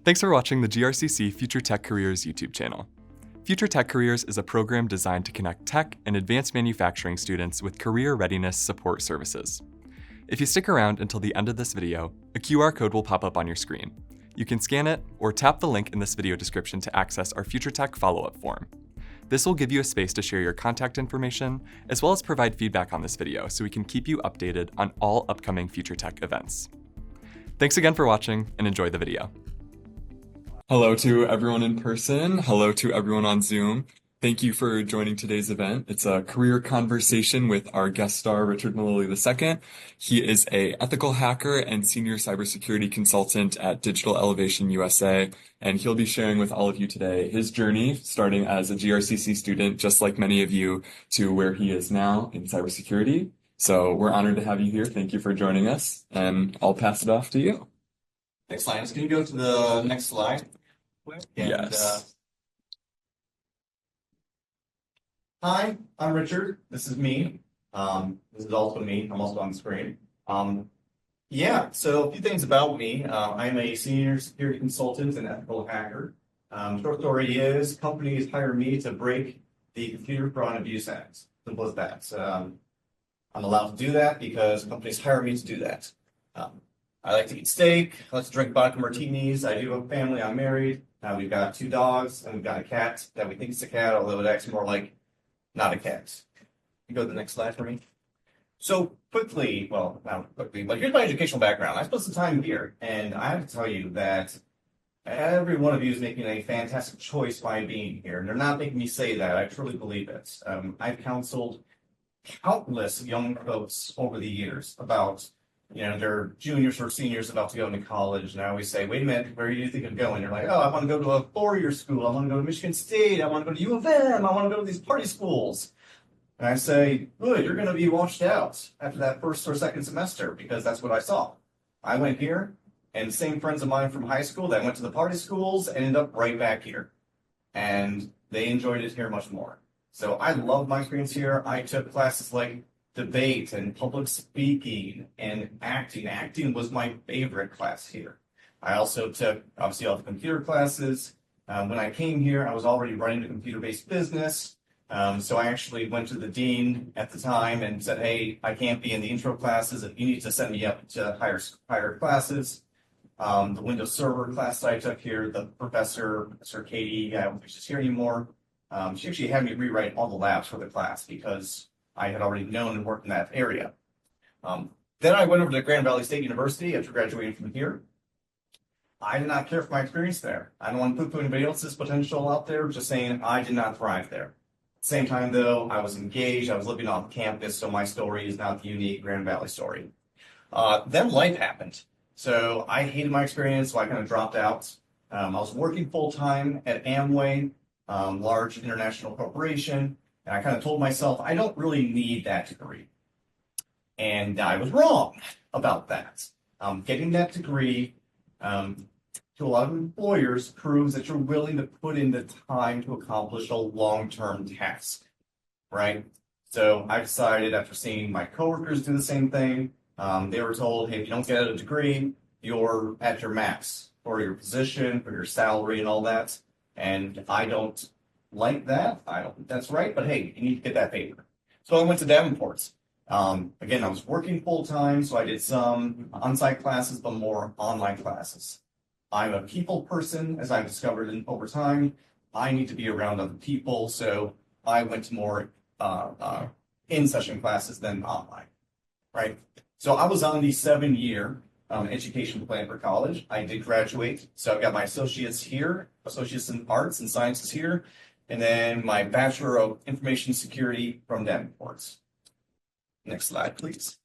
Thanks for watching the GRCC Future Tech Careers YouTube channel. Future Tech Careers is a program designed to connect tech and advanced manufacturing students with career readiness support services. If you stick around until the end of this video, a QR code will pop up on your screen. You can scan it or tap the link in this video description to access our Future Tech follow-up form. This will give you a space to share your contact information, as well as provide feedback on this video so we can keep you updated on all upcoming Future Tech events. Thanks again for watching and enjoy the video. Hello to everyone in person. Hello to everyone on Zoom. Thank you for joining today's event. It's a career conversation with our guest star, Richard Maloley II. He is an ethical hacker and senior cybersecurity consultant at Digital Elevation USA, and he'll be sharing with all of you today his journey, starting as a GRCC student, just like many of you, to where he is now in cybersecurity. So we're honored to have you here. Thank you for joining us, and I'll pass it off to you. Thanks, Linus. Can you go to the next slide? Yes. Hi, I'm Richard. This is me. This is also me. I'm also on the screen. So a few things about me. I'm a senior security consultant and ethical hacker. Short story is companies hire me to break the Computer Fraud and Abuse Act. Simple as that. I'm allowed to do that because companies hire me to do that. I like to eat steak. I like to drink vodka martinis. I do have a family. I'm married. We've got 2 dogs and we've got a cat that we think is a cat, although it acts more like not a cat. You go to the next slide for me. So quickly, well, not quickly, but here's my educational background. I spent some time here, and I have to tell you that every one of you is making a fantastic choice by being here. And they're not making me say that. I truly believe it. I've counseled countless young folks over the years about, they're juniors or seniors about to go into college, and I always say, wait a minute, where do you think of going? They're like, oh, I want to go to a 4-year school. I want to go to Michigan State. I want to go to U of M. I want to go to these party schools. And I say, good, you're going to be washed out after that first or second semester, because that's what I saw. I went here, and the same friends of mine from high school that went to the party schools ended up right back here. And they enjoyed it here much more. So I love my experience here. I took classes like debate and public speaking and acting. Acting was my favorite class here. I also took, obviously, all the computer classes. When I came here, I was already running a computer-based business. So I actually went to the dean at the time and said, hey, I can't be in the intro classes. If you need to send me up to higher classes. The Windows Server class that I took here, the professor, Sir Katie, I don't think she's here anymore. She actually had me rewrite all the labs for the class because I had already known and worked in that area. Then I went over to Grand Valley State University after graduating from here. I did not care for my experience there. I don't want to poo-poo anybody else's potential out there, just saying I did not thrive there. At the same time, though, I was engaged. I was living off campus, so my story is not the unique Grand Valley story. Then life happened. So I hated my experience, so I kind of dropped out. I was working full-time at Amway, large international corporation, and I kind of told myself, I don't really need that degree. And I was wrong about that. Getting that degree to a lot of employers proves that you're willing to put in the time to accomplish a long-term task, right? So I decided, after seeing my coworkers do the same thing, they were told, hey, if you don't get a degree, you're at your max for your position, for your salary and all that. And I don't like that. I don't think that's right, but hey, you need to get that paper. So I went to Davenport's. Again, I was working full-time, so I did some on-site classes, but more online classes. I'm a people person, as I've discovered over time. I need to be around other people, so I went to more in-session classes than online, right? So I was on the 7-year education plan for college. I did graduate, so I've got my associates here, associates in arts and sciences here, and then my Bachelor of Information Security from Davenport's. Next slide, please.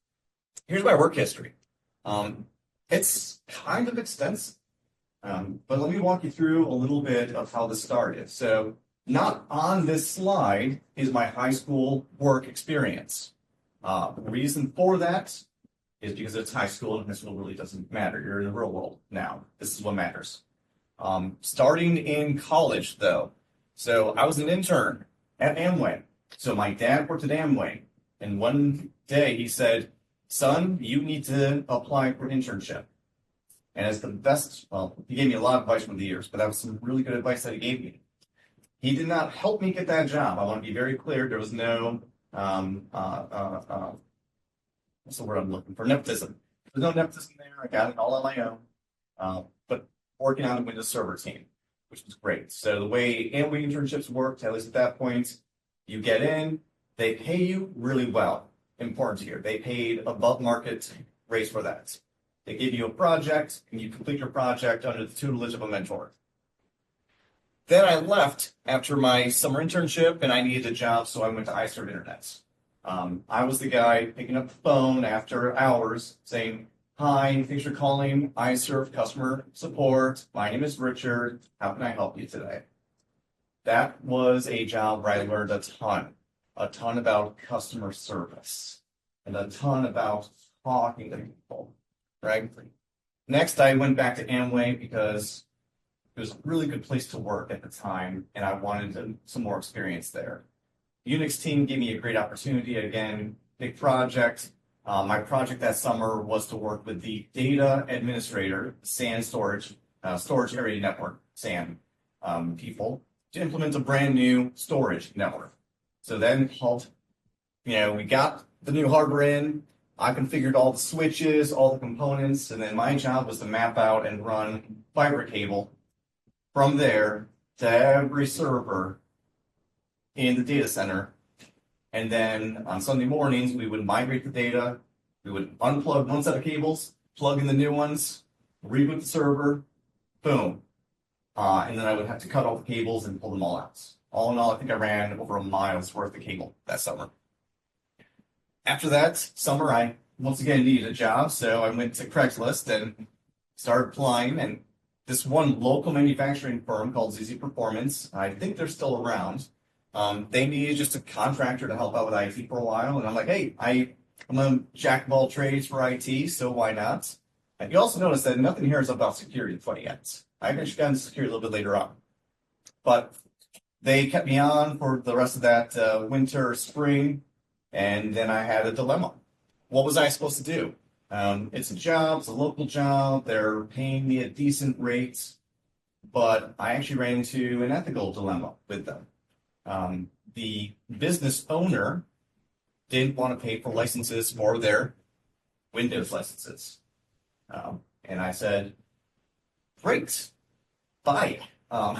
Here's my work history. It's kind of extensive, but let me walk you through a little bit of how this started. So not on this slide is my high school work experience. The reason for that is because it's high school, and high school really doesn't matter. You're in the real world now. This is what matters. Starting in college, though. So I was an intern at Amway. So my dad worked at Amway. And one day he said, son, you need to apply for an internship. And as the best, well, he gave me a lot of advice from the years, but that was some really good advice that he gave me. He did not help me get that job. I want to be very clear. There was no, what's the word I'm looking for? Nepotism. There's no nepotism there. I got it all on my own. But working on the Windows Server team, which was great. So the way Amway internships worked, at least at that point, you get in, they pay you really well. Important here. They paid above market rates for that. They give you a project, and you complete your project under the tutelage of a mentor. Then I left after my summer internship, and I needed a job, so I went to iServe Internet. I was the guy picking up the phone after hours saying, "Hi, thanks for calling iServe customer support. My name is Richard. How can I help you today?" That was a job where I learned a ton about customer service, and a ton about talking to people, right? Next, I went back to Amway because it was a really good place to work at the time, and I wanted some more experience there. The Unix team gave me a great opportunity. Again, big project. My project that summer was to work with the data administrator, SAN storage area network, SAN people, to implement a brand new storage network. So then we got the new hardware in. I configured all the switches, all the components, and then my job was to map out and run fiber cable from there to every server in the data center. And then on Sunday mornings, we would migrate the data. We would unplug one set of cables, plug in the new ones, reboot the server, boom. And then I would have to cut all the cables and pull them all out. All in all, I think I ran over a mile's worth of cable that summer. After that summer, I once again needed a job, so I went to Craigslist and started applying. And this one local manufacturing firm called ZZ Performance, I think they're still around. They needed just a contractor to help out with IT for a while, and I'm like, hey, I'm a jack of all trades for IT, so why not? And you also notice that nothing here is about security quite yet. I actually got into security a little bit later on. But they kept me on for the rest of that winter, spring, and then I had a dilemma. What was I supposed to do? It's a job, it's a local job, they're paying me a decent rate, but I actually ran into an ethical dilemma with them. The business owner didn't want to pay for licenses for their Windows licenses. And I said, great, buy it.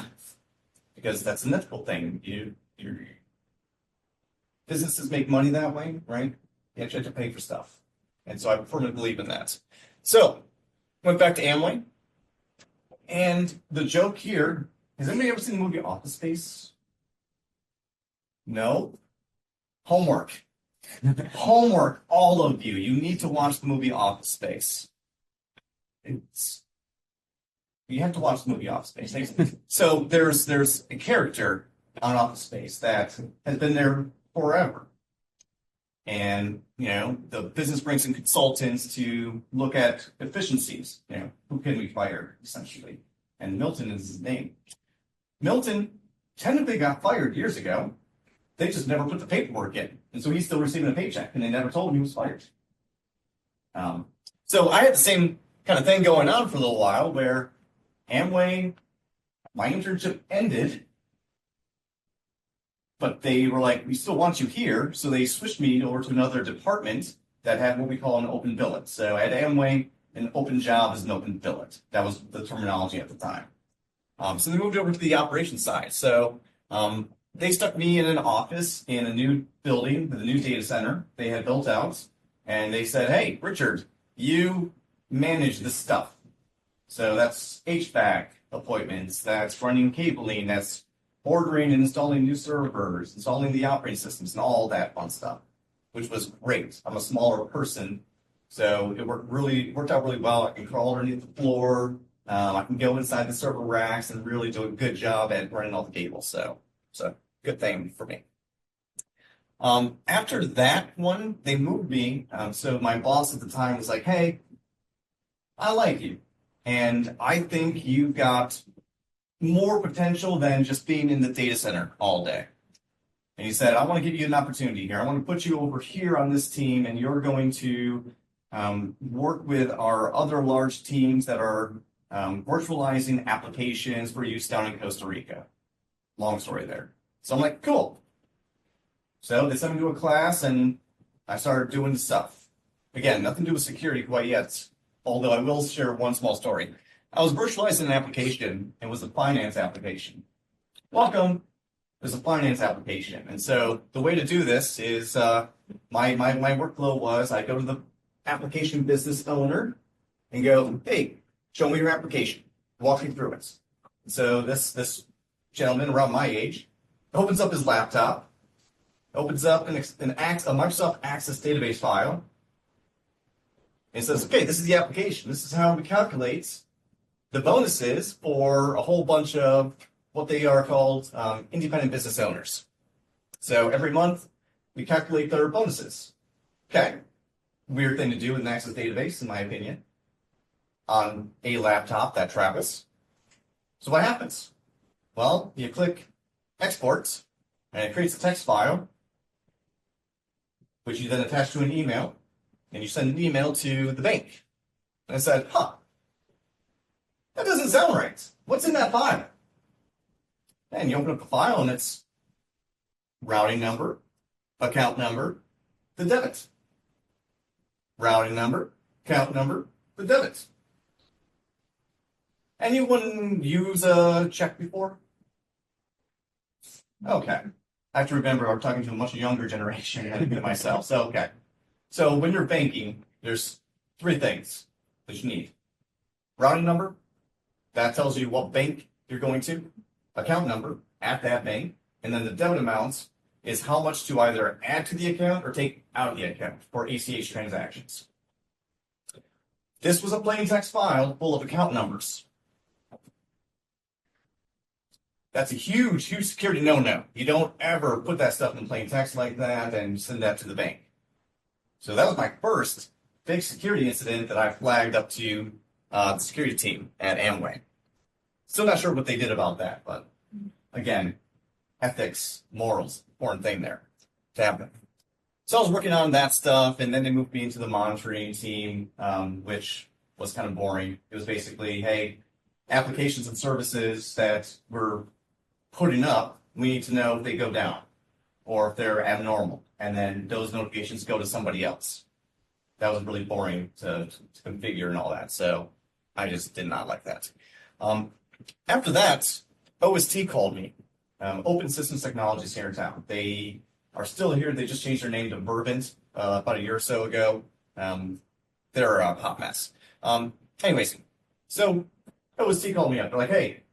Because that's an ethical thing. Your businesses make money that way, right? You actually have to pay for stuff. And so I firmly believe in that. So, went back to Amway. And the joke here, has anybody ever seen the movie Office Space? No? Homework. Homework, all of you. You need to watch the movie Office Space. You have to watch the movie Office Space. So there's a character on Office Space that has been there forever. And, the business brings in consultants to look at efficiencies. Who can we fire, essentially? And Milton is his name. Milton technically got fired years ago. They just never put the paperwork in. And so he's still receiving a paycheck, and they never told him he was fired. So I had the same kind of thing going on for a little while where Amway, my internship ended, but they were like, we still want you here. So they switched me over to another department that had what we call an open billet. So at Amway, an open job is an open billet. That was the terminology at the time. So they moved over to the operations side. So they stuck me in an office in a new building, the new data center they had built out. And they said, hey, Richard, you manage this stuff. So that's HVAC appointments, that's running cabling, that's ordering and installing new servers, installing the operating systems, and all that fun stuff, which was great. I'm a smaller person, so it worked out really well. I can crawl underneath the floor. I can go inside the server racks and really do a good job at running all the cables. So good thing for me. After that one, they moved me. So my boss at the time was like, hey, I like you. And I think you got more potential than just being in the data center all day. And he said, I want to give you an opportunity here. I want to put you over here on this team, and you're going to work with our other large teams that are virtualizing applications for use down in Costa Rica. Long story there. So I'm like, cool. So they sent me to a class and I started doing the stuff. Again, nothing to do with security quite yet, although I will share one small story. I was virtualizing an application. It was a finance application. Welcome. There's a finance application. And so the way to do this is my workflow was I go to the application business owner and go, hey, show me your application. Walk me through it. So this gentleman around my age opens up his laptop, opens up a Microsoft Access database file, and says, okay, this is the application. This is how we calculate the bonuses for a whole bunch of what they are called independent business owners. So every month, we calculate their bonuses. Okay. Weird thing to do with an Access database, in my opinion, on a laptop that travels. So what happens? Well, you click export, and it creates a text file, which you then attach to an email, and you send an email to the bank. And I said, that doesn't sound right. What's in that file? And you open up the file, and it's routing number, account number, the debit. Routing number, account number, the debit. Anyone use a check before? Okay. I have to remember I'm talking to a much younger generation than myself. So, okay. So when you're banking, there's three things that you need. Routing number, that tells you what bank you're going to. Account number at that bank. And then the debit amounts is how much to either add to the account or take out of the account for ACH transactions. This was a plain text file full of account numbers. That's a huge, huge security no-no. You don't ever put that stuff in plain text like that and send that to the bank. So that was my first big security incident that I flagged up to the security team at Amway. Still not sure what they did about that, but again, ethics, morals, important thing there to happen. So I was working on that stuff, and then they moved me into the monitoring team, which was kind of boring. It was basically, hey, applications and services that we're putting up, we need to know if they go down or if they're abnormal, and then those notifications go to somebody else. That was really boring to configure and all that, so I just did not like that. After that, OST called me. Open Systems Technologies here in town. They are still here. They just changed their name to Verbant about a year or so ago. They're a hot mess. Anyways, so OST called me up. They're like, hey,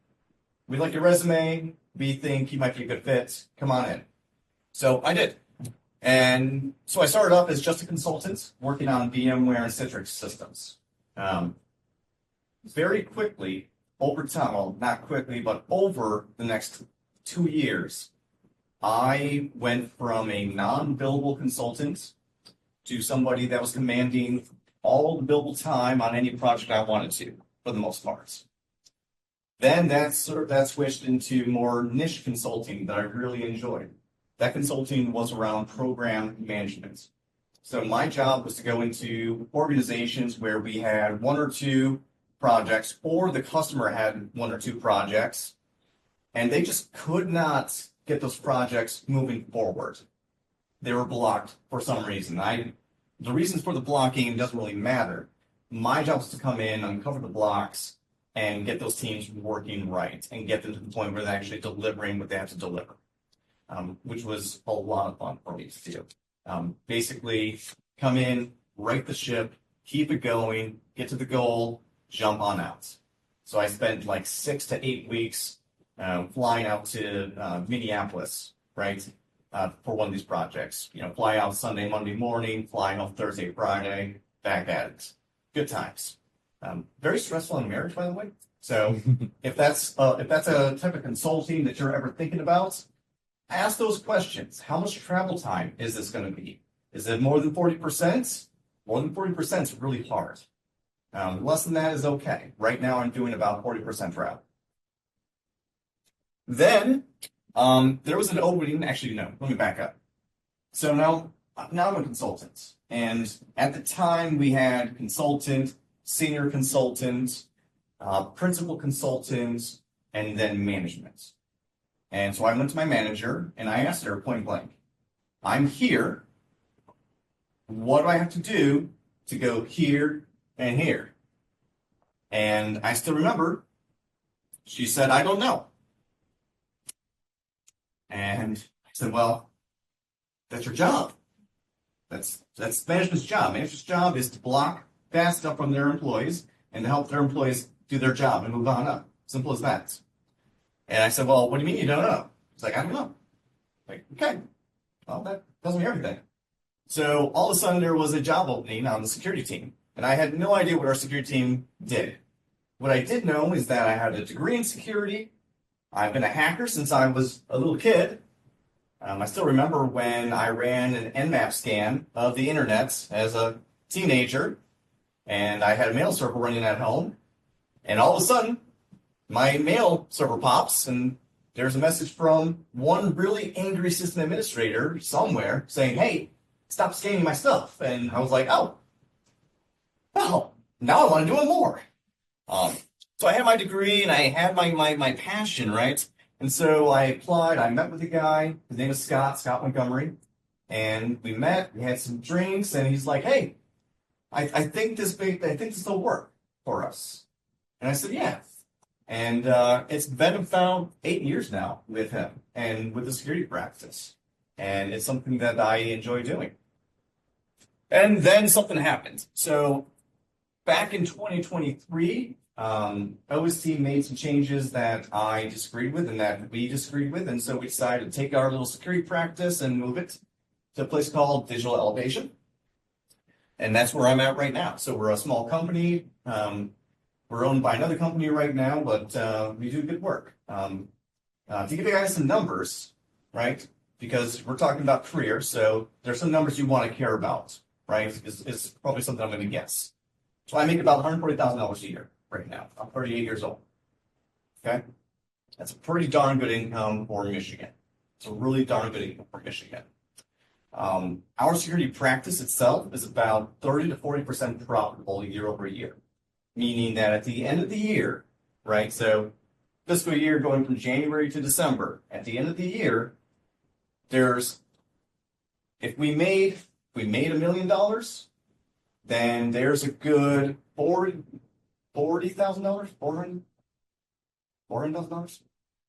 we like your resume. We think you might be a good fit. Come on in. So I did. And so I started off as just a consultant working on VMware and Citrix systems. Very quickly, over time, well, not quickly, but over the next 2 years, I went from a non-billable consultant to somebody that was commanding all the billable time on any project I wanted to, for the most part. Then that switched into more niche consulting that I really enjoyed. That consulting was around program management. So my job was to go into organizations where we had 1 or 2 projects, or the customer had 1 or 2 projects, and they just could not get those projects moving forward. They were blocked for some reason. The reasons for the blocking doesn't really matter. My job was to come in, uncover the blocks, and get those teams working right, and get them to the point where they're actually delivering what they have to deliver, which was a lot of fun for me to do. Basically, come in, right the ship, keep it going, get to the goal, jump on out. So I spent like 6 to 8 weeks flying out to Minneapolis, right, for one of these projects. Fly out Sunday, Monday morning, flying home Thursday, Friday, back at it. Good times. Very stressful in marriage, by the way. So if that's a type of consulting that you're ever thinking about, ask those questions. How much travel time is this going to be? Is it more than 40%? More than 40% is really hard. Less than that is okay. Right now, I'm doing about 40% travel. Then there was an opening. Actually, no. Let me back up. So now Now I'm a consultant. And at the time, we had consultant, senior consultant, principal consultant, and then management. And so I went to my manager and I asked her point blank, I'm here. What do I have to do to go here and here? And I still remember she said, I don't know. And I said, well, that's your job. That's management's job. Management's job is to block bad stuff from their employees and to help their employees do their job and move on up. Simple as that. And I said, well, what do you mean you don't know? He's like, I don't know. Like, okay, well, that tells me everything. So all of a sudden there was a job opening on the security team. And I had no idea what our security team did. What I did know is that I had a degree in security. I've been a hacker since I was a little kid. I still remember when I ran an Nmap scan of the internet as a teenager, and I had a mail server running at home, and all of a sudden, my mail server pops, and there's a message from one really angry system administrator somewhere saying, hey, stop scanning my stuff. And I was like, oh, well, now I want to do it more. So I had my degree, and I had my passion, right? And so I applied, I met with the guy, his name is Scott Montgomery, and we met, we had some drinks, and he's like, hey, I think this will work for us. And I said, yeah. And it's been about 8 years now with him and with the security practice. And it's something that I enjoy doing. And then something happened. So back in 2023, OST made some changes that I disagreed with and that we disagreed with, and so we decided to take our little security practice and move it to a place called Digital Elevation. And that's where I'm at right now. So we're a small company. We're owned by another company right now, but we do good work. To give you guys some numbers, right, because we're talking about career, so there's some numbers you want to care about, right, is probably something I'm going to guess. So I make about $140,000 a year. Right now. I'm 38 years old. Okay? That's a pretty darn good income for Michigan. It's a really darn good income for Michigan. Our security practice itself is about 30 to 40% profitable year over year. Meaning that at the end of the year, right? So fiscal year going from January to December, at the end of the year, if we made $1 million, then there's a good $40,000? $400,000?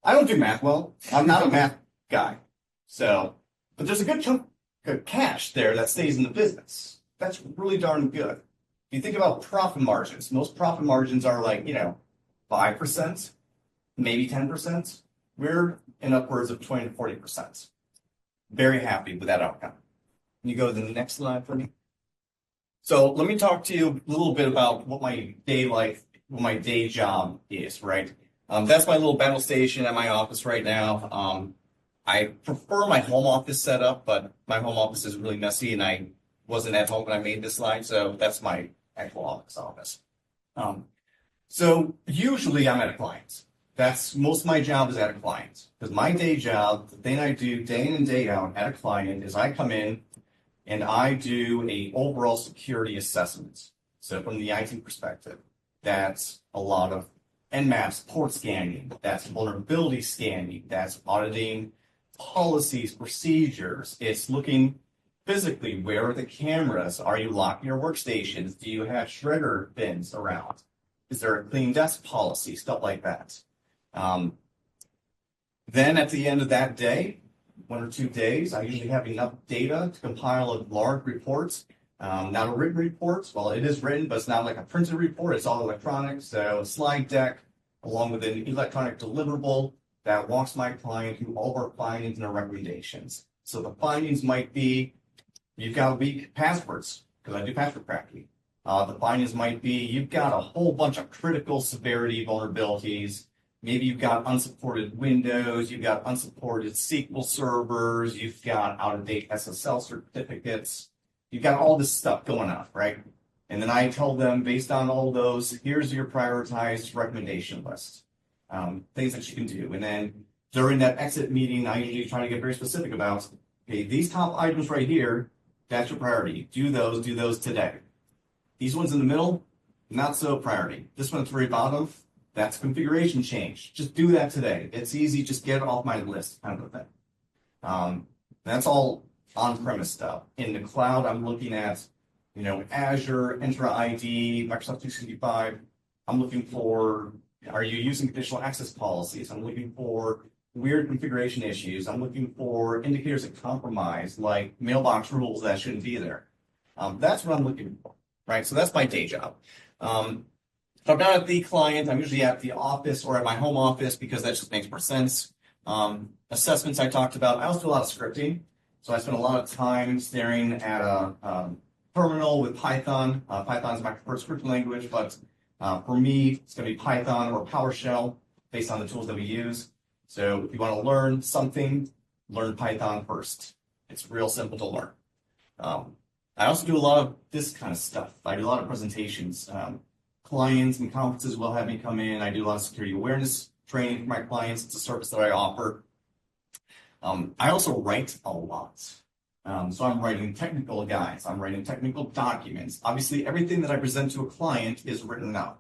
I don't do math well. I'm not a math guy. So, but there's a good chunk of cash there that stays in the business. That's really darn good. If you think about profit margins, most profit margins are like, 5%, maybe 10%. We're in upwards of 20 to 40%. Very happy with that outcome. Can you go to the next slide for me? So let me talk to you a little bit about what my day job is, right? That's my little battle station at my office right now. I prefer my home office setup, but my home office is really messy, and I wasn't at home when I made this slide, so that's my actual office. So usually I'm at a client. That's most of my job is at a client, because my day job, the thing I do day in and day out at a client, is I come in and I do a overall security assessment. So from the IT perspective, that's a lot of Nmaps, port scanning, that's vulnerability scanning, that's auditing policies, procedures. It's looking physically, where are the cameras? Are you locking your workstations? Do you have shredder bins around? Is there a clean desk policy? Stuff like that. Then at the end of that day, 1 or 2 days, I usually have enough data to compile a large report. Not a written report. Well, it is written, but it's not like a printed report. It's all electronic. So a slide deck along with an electronic deliverable that walks my client through all of our findings and our recommendations. So the findings might be, you've got weak passwords, because I do password cracking. The findings might be, you've got a whole bunch of critical severity vulnerabilities. Maybe you've got unsupported Windows, you've got unsupported SQL servers, you've got out-of-date SSL certificates. You've got all this stuff going on, right? And then I tell them, based on all those, here's your prioritized recommendation list, things that you can do. And then during that exit meeting, I usually try to get very specific about, okay, these top items right here, That's your priority. Do those today. These ones in the middle, not so priority. This one at the very bottom, that's configuration change. Just do that today. It's easy, just get it off my list, kind of a thing. That's all on-premise stuff. In the cloud, I'm looking at, Azure, Entra ID, Microsoft 365. I'm looking for, are you using conditional access policies? I'm looking for weird configuration issues. I'm looking for indicators of compromise, like mailbox rules that shouldn't be there. That's what I'm looking for, right? So that's my day job. If I'm not at the client, I'm usually at the office or at my home office because that just makes more sense. Assessments I talked about. I also do a lot of scripting. So I spend a lot of time staring at a terminal with Python. Python is my preferred scripting language, but for me, it's going to be Python or PowerShell based on the tools that we use. So if you want to learn something, learn Python first. It's real simple to learn. I also do a lot of this kind of stuff. I do a lot of presentations. Clients and conferences will have me come in. I do a lot of security awareness training for my clients. It's a service that I offer. I also write a lot. So I'm writing technical guides. I'm writing technical documents. Obviously, everything that I present to a client is written out.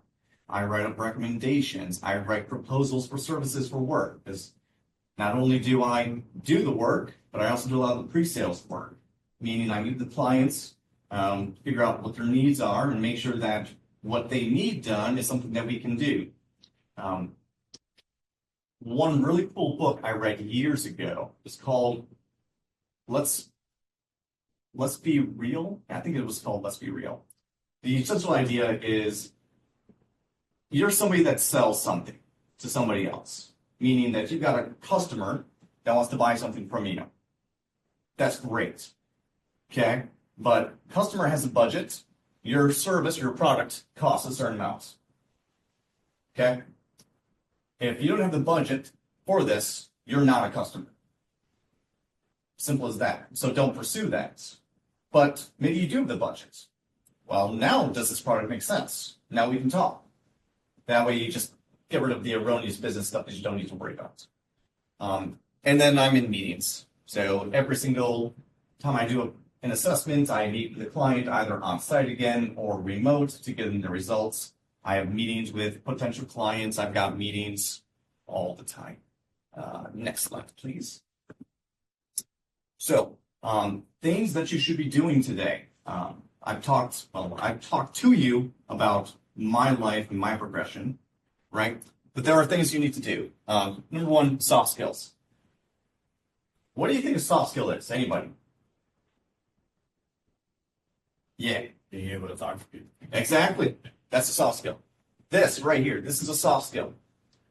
I write up recommendations. I write proposals for services for work. Because not only do I do the work, but I also do a lot of the pre-sales work. Meaning I meet the clients, figure out what their needs are, and make sure that what they need done is something that we can do. One really cool book I read years ago is called Let's Be Real. I think it was called Let's Be Real. The essential idea is you're somebody that sells something to somebody else, meaning that you've got a customer that wants to buy something from you. That's great. Okay? But customer has a budget. Your service, your product costs a certain amount. Okay? If you don't have the budget for this, you're not a customer. Simple as that. So don't pursue that. But maybe you do have the budget. Well, now does this product make sense? Now we can talk. That way you just get rid of the erroneous business stuff that you don't need to worry about. And then I'm in meetings. So every single time I do an assessment, I meet with the client either on site again or remote to get them the results. I have meetings with potential clients. I've got meetings all the time. Next slide, please. So, things that you should be doing today. I've talked to you about my life and my progression, right? But there are things you need to do. Number one, soft skills. What do you think a soft skill is? Anybody? Yeah. Being able to talk to people. Exactly. That's a soft skill. This right here, this is a soft skill.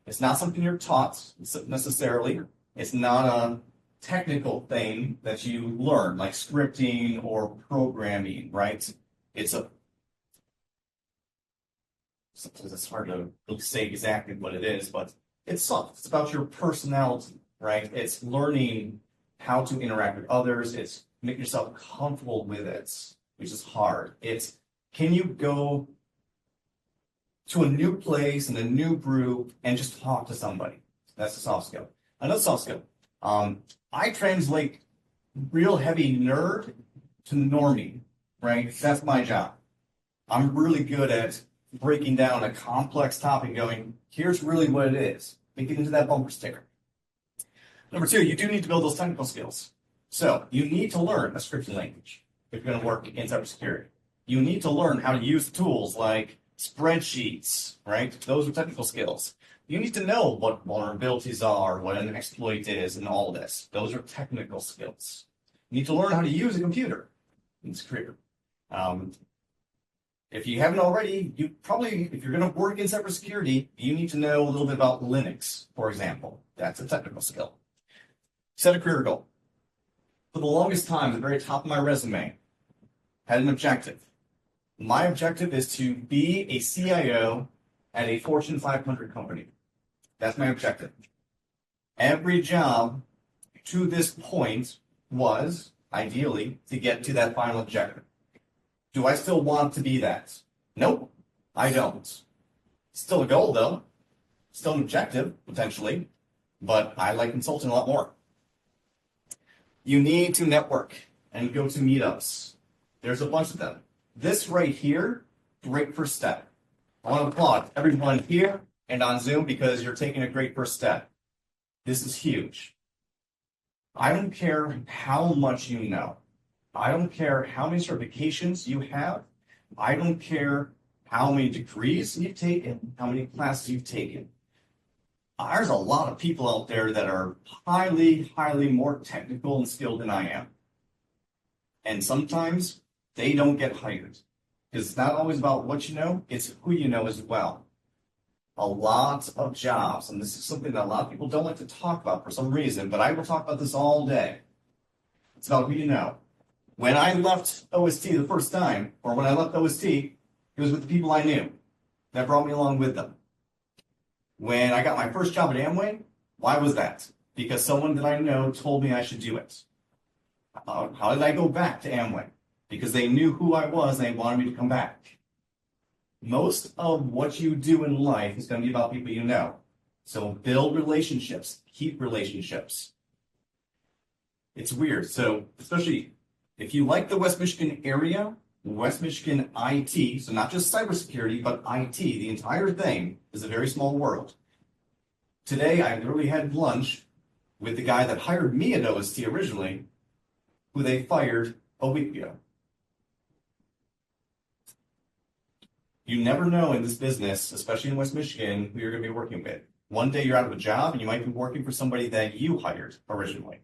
It's not something you're taught necessarily. It's not a technical thing that you learn, like scripting or programming, right? Sometimes it's hard to really say exactly what it is, but it's soft. It's about your personality, right? It's learning how to interact with others. It's making yourself comfortable with it, which is hard. It's, can you go to a new place and a new group and just talk to somebody? That's a soft skill. Another soft skill. I translate real heavy nerd to normie, right? That's my job. I'm really good at breaking down a complex topic and going, here's really what it is. Make it into that bumper sticker. Number two, you do need to build those technical skills. So you need to learn a scripting language if you're going to work in cybersecurity. You need to learn how to use tools like spreadsheets, right? Those are technical skills. You need to know what vulnerabilities are, what an exploit is, and all this. Those are technical skills. You need to learn how to use a computer in this career. If you haven't already, you probably, if you're going to work in cybersecurity, you need to know a little bit about Linux, for example. That's a technical skill. Set a career goal. For the longest time, at the very top of my resume, had an objective. My objective is to be a CIO at a Fortune 500 company. That's my objective. Every job to this point was, ideally, to get to that final objective. Do I still want to be that? Nope, I don't. Still a goal, though. Still an objective, potentially. But I like consulting a lot more. You need to network. and go to meetups. There's a bunch of them. This right here, great first step. I want to applaud everyone here and on Zoom because you're taking a great first step. This is huge. I don't care how much you know. I don't care how many certifications you have. I don't care how many degrees you've taken, how many classes you've taken. There's a lot of people out there that are highly, highly more technical and skilled than I am. And sometimes they don't get hired. Because it's not always about what you know, it's who you know as well. A lot of jobs, and this is something that a lot of people don't like to talk about for some reason, but I will talk about this all day. It's about who you know. When I left OST the first time, or when I left OST, it was with the people I knew that brought me along with them. When I got my first job at Amway, why was that? Because someone that I know told me I should do it. How did I go back to Amway? Because they knew who I was and they wanted me to come back. Most of what you do in life is going to be about people you know. So build relationships, keep relationships. It's weird. So especially if you like the West Michigan area, West Michigan IT, so not just cybersecurity, but IT, the entire thing is a very small world. Today, I literally had lunch with the guy that hired me at OST originally, who they fired a week ago. You never know in this business, especially in West Michigan, who you're going to be working with. One day you're out of a job and you might be working for somebody that you hired originally.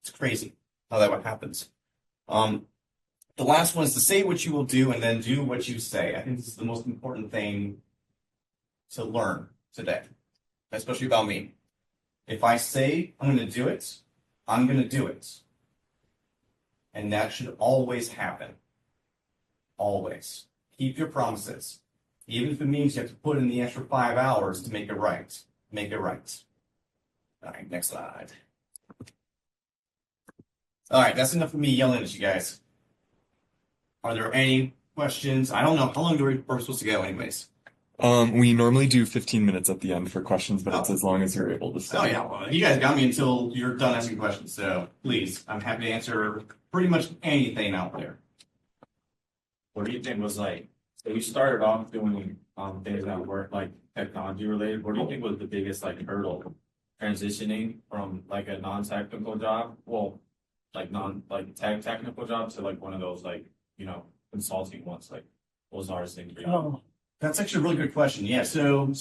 It's crazy how that happens. The last one is to say what you will do and then do what you say. I think this is the most important thing to learn today, especially about me. If I say I'm going to do it, I'm going to do it. And that should always happen. Always. Keep your promises. Even if it means you have to put in the extra 5 hours to make it right. Make it right. All right, next slide. All right, that's enough of me yelling at you guys. Are there any questions? I don't know. How long are we supposed to go anyways? We normally do 15 minutes at the end for questions, but it's as long as you're able to stay. Oh, yeah. Well, you guys got me until you're done asking questions. So please, I'm happy to answer pretty much anything out there. What do you think was like, so you started off doing things that weren't like technology related. What do you think was the biggest like hurdle transitioning from like a non-technical job? Well, like technical job to like one of those like, you know, consulting ones, like what was the hardest thing for you? Oh, that's actually a really good question. Yeah. So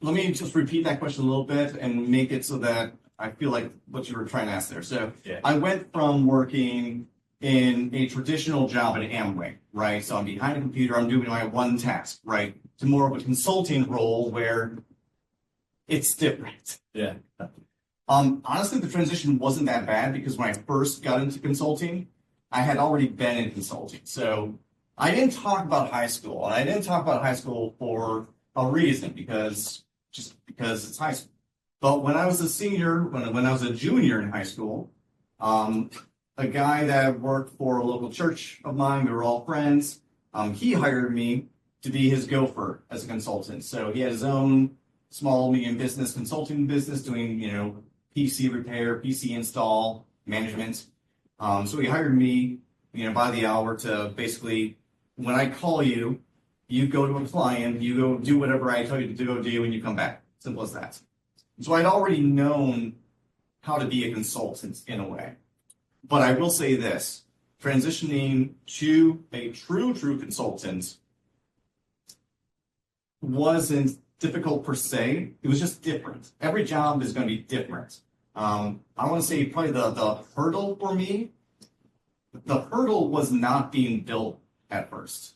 let me just repeat that question a little bit and make it so that I feel like what you were trying to ask there. So yeah. I went from working in a traditional job at Amway, right? So I'm behind a computer, I'm doing my one task, right? To more of a consulting role where it's different. Yeah. Honestly, the transition wasn't that bad because when I first got into consulting, I had already been in consulting. So I didn't talk about high school, and I didn't talk about high school for a reason, because it's high school. But when I was a senior, when I was a junior in high school, a guy that worked for a local church of mine, we were all friends, he hired me to be his gopher as a consultant. So he had his own small, medium business, consulting business, doing, PC repair, PC install, management. So he hired me, by the hour to basically, when I call you, you go to a client, you go do whatever I tell you to go do, and you come back. Simple as that. So I'd already known how to be a consultant in a way. But I will say this, transitioning to a true consultant wasn't difficult per se. It was just different. Every job is going to be different. I want to say probably the hurdle for me, the hurdle was not being built at first,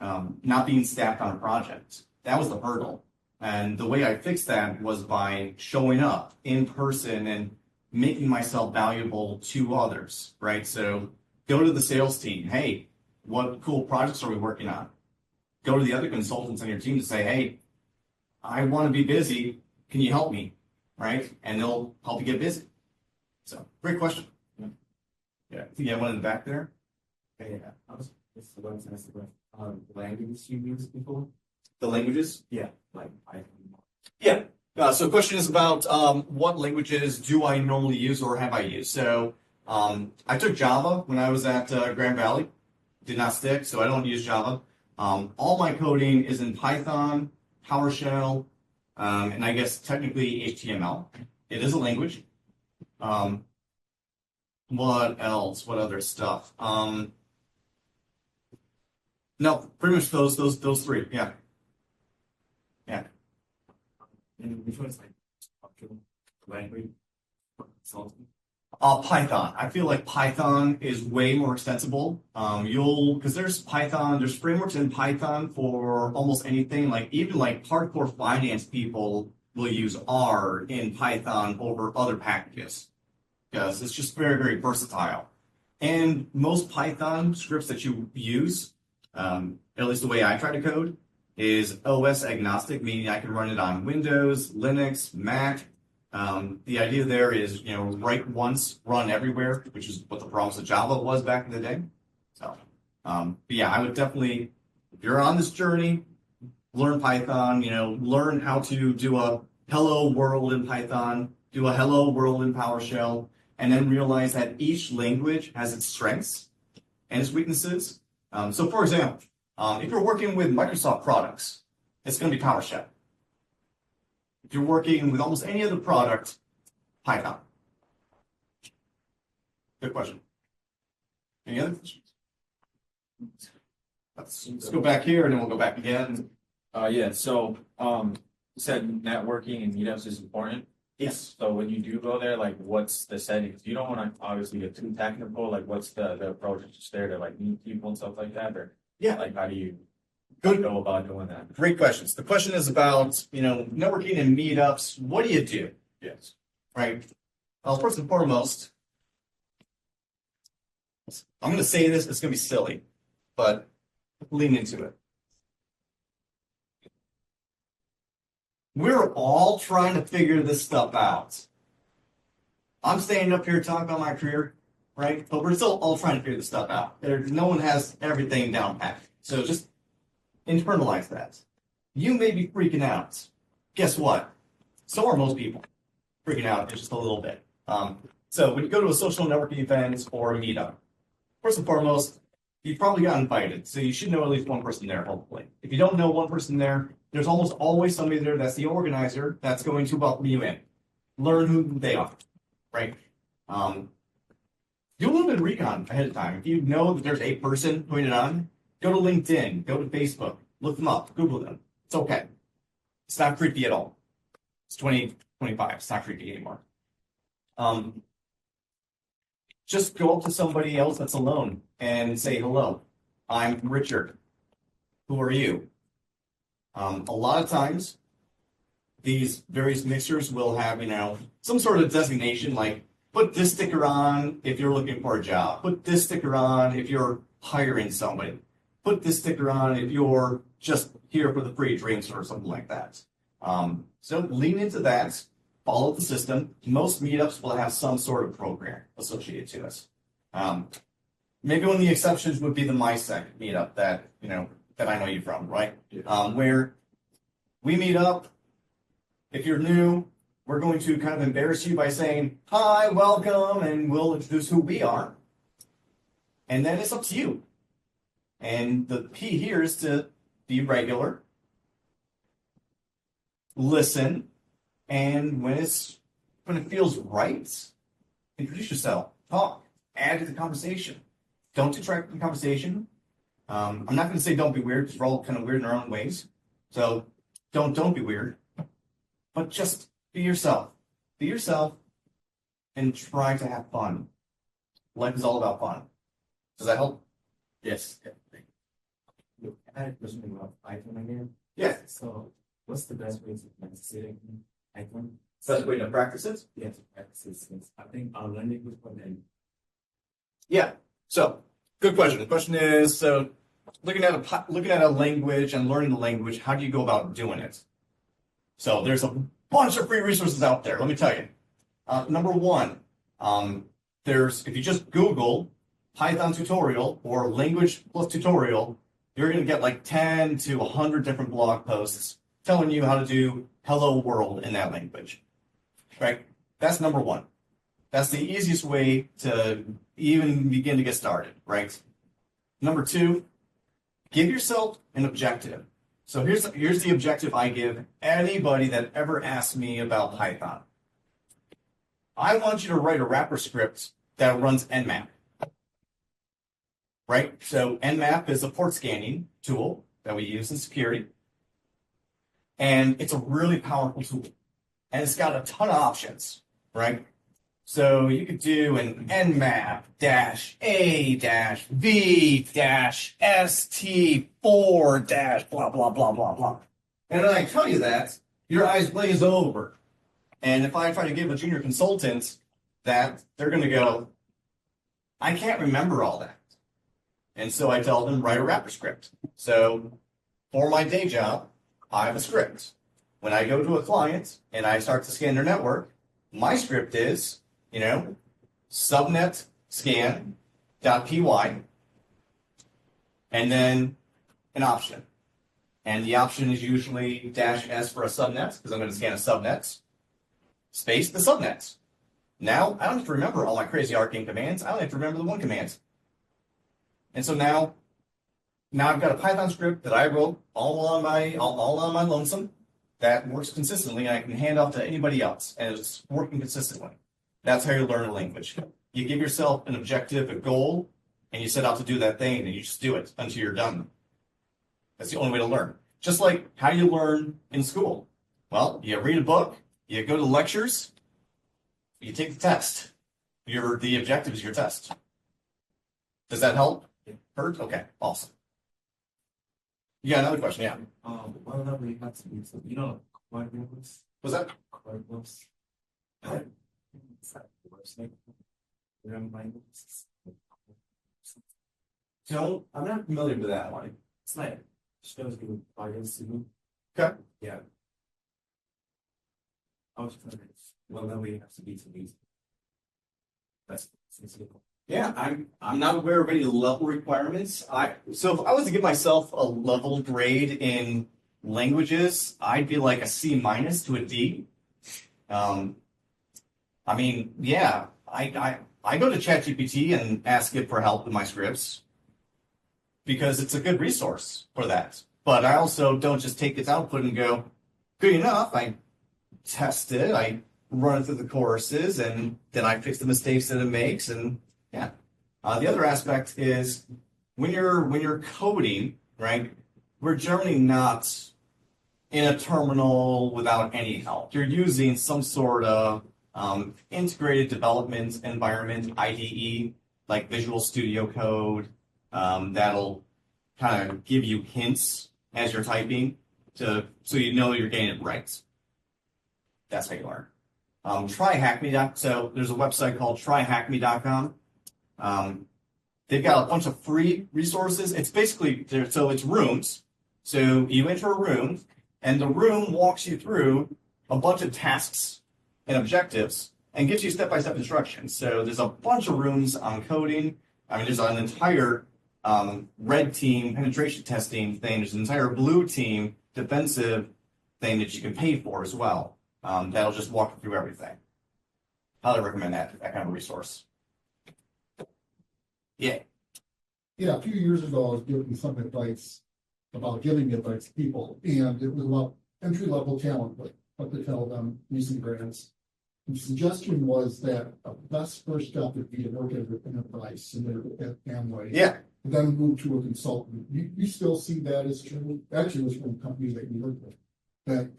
not being staffed on a project. That was the hurdle. And the way I fixed that was by showing up in person and making myself valuable to others, right? So go to the sales team. Hey, what cool projects are we working on? Go to the other consultants on your team to say, hey, I want to be busy. Can you help me? Right? And they'll help you get busy. So great question. Yeah. I think you have one in the back there. Yeah. I was just about to ask the languages you used before. The languages? Yeah. Like Python. Yeah. So the question is about what languages do I normally use or have I used? So I took Java when I was at Grand Valley. Did not stick, so I don't use Java. All my coding is in Python, PowerShell, and I guess technically HTML. It is a language. What else? What other stuff? No, pretty much those three. Yeah. And which one is like structural language? Consulting. Python. I feel like Python is way more extensible. Because there's Python, there's frameworks in Python for almost anything. Like even like hardcore finance people will use R in Python over other packages because it's just very, very versatile. And most Python scripts that you use, at least the way I try to code, is OS agnostic, meaning I can run it on Windows, Linux, Mac. The idea there is, write once, run everywhere, which is what the promise of Java was back in the day. So, but yeah, I would definitely, if you're on this journey, learn Python, learn how to do a hello world in Python, do a hello world in PowerShell, and then realize that each language has its strengths and its weaknesses. So for example, if you're working with Microsoft products, it's going to be PowerShell. If you're working with almost any other product, Python. Good question. Any other questions? Let's go back here and then we'll go back again. Yeah, so, you said networking and meetups is important. Yes. So when you do go there, like what's the settings? You don't want to obviously get too technical, like what's the approach? Just there to like meet people and stuff like that? Or Yeah. like how do you Good. go about doing that? Great questions. The question is about, networking and meetups. What do you do? Yes. Right? Well, first and foremost, I'm going to say this, it's going to be silly, but lean into it. We're all trying to figure this stuff out. I'm standing up here talking about my career, right? But we're still all trying to figure this stuff out. No one has everything down pat. So just internalize that. You may be freaking out. Guess what? So are most people. Freaking out just a little bit. So when you go to a social networking event or a meetup, first and foremost, you probably got invited, so you should know at least one person there, hopefully. If you don't know one person there, there's almost always somebody there that's the organizer that's going to welcome you in. Learn who they are, right? Do a little bit of recon ahead of time. If you know that there's a person putting it on, go to LinkedIn, go to Facebook, look them up, Google them. It's okay. It's not creepy at all. It's 2025. It's not creepy anymore. Just go up to somebody else that's alone and say, hello, I'm Richard. Who are you? A lot of times, these various mixers will have, some sort of designation like, put this sticker on if you're looking for a job. Put this sticker on if you're hiring somebody. Put this sticker on if you're just here for the free drinks or something like that. So lean into that. Follow the system. Most meetups will have some sort of program associated to us. Maybe one of the exceptions would be the MySec meetup that I know you from, right? Where we meet up. If you're new, we're going to kind of embarrass you by saying, hi, welcome, and we'll introduce who we are. And then it's up to you. And the key here is to be regular, listen, and when it feels right, introduce yourself, talk, add to the conversation. Don't detract from the conversation. I'm not going to say don't be weird because we're all kind of weird in our own ways. So don't be weird, but just be yourself. Be yourself and try to have fun. Life is all about fun. Does that help? Yes. Look, I had a question about Python again. Yeah. So what's the best way to practice it in Python? Best way to practice it? Yeah, to practice it since I think our learning was for them. Yeah. So, good question. The question is, so looking at a language and learning the language, how do you go about doing it? So there's a bunch of free resources out there. Let me tell you. Number one, if you just Google Python tutorial or language plus tutorial, you're going to get like 10 to 100 different blog posts telling you how to do hello world in that language. Right? That's number one. That's the easiest way to even begin to get started, right? Number two, give yourself an objective. So here's the objective I give anybody that ever asks me about Python. I want you to write a wrapper script that runs Nmap. Right? So Nmap is a port scanning tool that we use in security. And it's a really powerful tool. And it's got a ton of options, right? So you could do an Nmap -A-V -ST4 blah, blah, blah, blah, blah. And when I tell you that, your eyes glaze over. And if I try to give a junior consultant that, they're going to go, I can't remember all that. And so I tell them, write a wrapper script. So for my day job, I have a script. When I go to a client and I start to scan their network, my script is, subnet scan.py, and then an option. And the option is usually -S for a subnet, because I'm going to scan a subnet, space the subnet. Now, I don't have to remember all my crazy arcane commands. I only have to remember the one command. And so now I've got a Python script that I wrote all on my lonesome that works consistently, and I can hand off to anybody else, and it's working consistently. That's how you learn a language. You give yourself an objective, a goal, and you set out to do that thing, and you just do it until you're done. That's the only way to learn. Just like how you learn in school. Well, you read a book, you go to lectures, you take the test. The objective is your test. Does that help? Hurt? Okay, awesome. You got another question, yeah. Whatever you have to be, so quite levels. Was that? Quite levels. It's like the worst thing. I'm not familiar with that one. It's like shows you bias to me. Okay. Yeah. I was trying to whatever you have to be to me. That's simple. Yeah, I'm not aware of any level requirements. So if I was to give myself a level grade in languages, I'd be like a C- to a D. Yeah, I go to ChatGPT and ask it for help with my scripts because it's a good resource for that. But I also don't just take its output and go, good enough. I test it, I run it through the courses, and then I fix the mistakes that it makes, and yeah. The other aspect is when you're coding, right? We're generally not in a terminal without any help. You're using some sort of integrated development environment, IDE, like Visual Studio Code, that'll kind of give you hints as you're typing so you know you're getting it right. That's how you learn. So there's a website called tryhackme.com. They've got a bunch of free resources. It's basically, it's rooms. So you enter a room, and the room walks you through a bunch of tasks and objectives and gives you step-by-step instructions. So there's a bunch of rooms on coding. There's an entire red team penetration testing thing. There's an entire blue team defensive thing that you can pay for as well. That'll just walk you through everything. Highly recommend that kind of a resource. Yeah. Yeah, a few years ago, I was giving some advice about giving advice to people, and it was about entry-level talent, like what to tell them, recent grads. The suggestion was that the best first step would be to work at an enterprise, similar to Amway. Yeah. And then move to a consultant. You still see that as true? Actually, it was from companies that you work with. That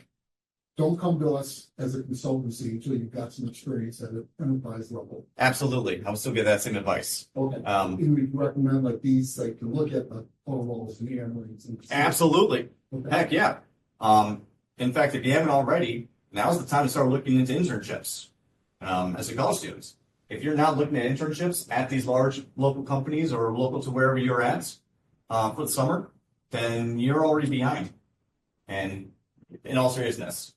don't come to us as a consultancy until you've got some experience at an enterprise level. Absolutely. I would still give that same advice. Okay. And we recommend like these, like to look at the firewalls and the analytics. Absolutely. Okay. Heck yeah. In fact, if you haven't already, now's the time to start looking into internships as a college student. If you're not looking at internships at these large local companies or local to wherever you're at for the summer, then you're already behind. And in all seriousness,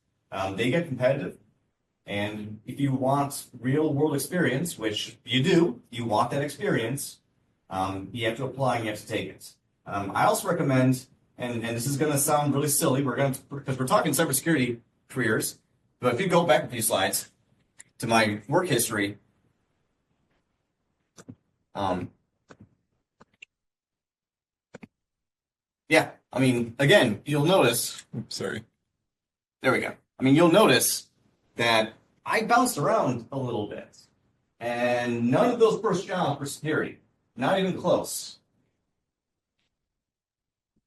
they get competitive. And if you want real world experience, which you do, you want that experience, you have to apply and you have to take it. I also recommend, and this is going to sound really silly, because we're talking cybersecurity careers, but if you go back a few slides to my work history, Yeah, I mean, again, you'll notice. Sorry. There we go. I mean, you'll notice that I bounced around a little bit, and none of those first jobs were security, not even close.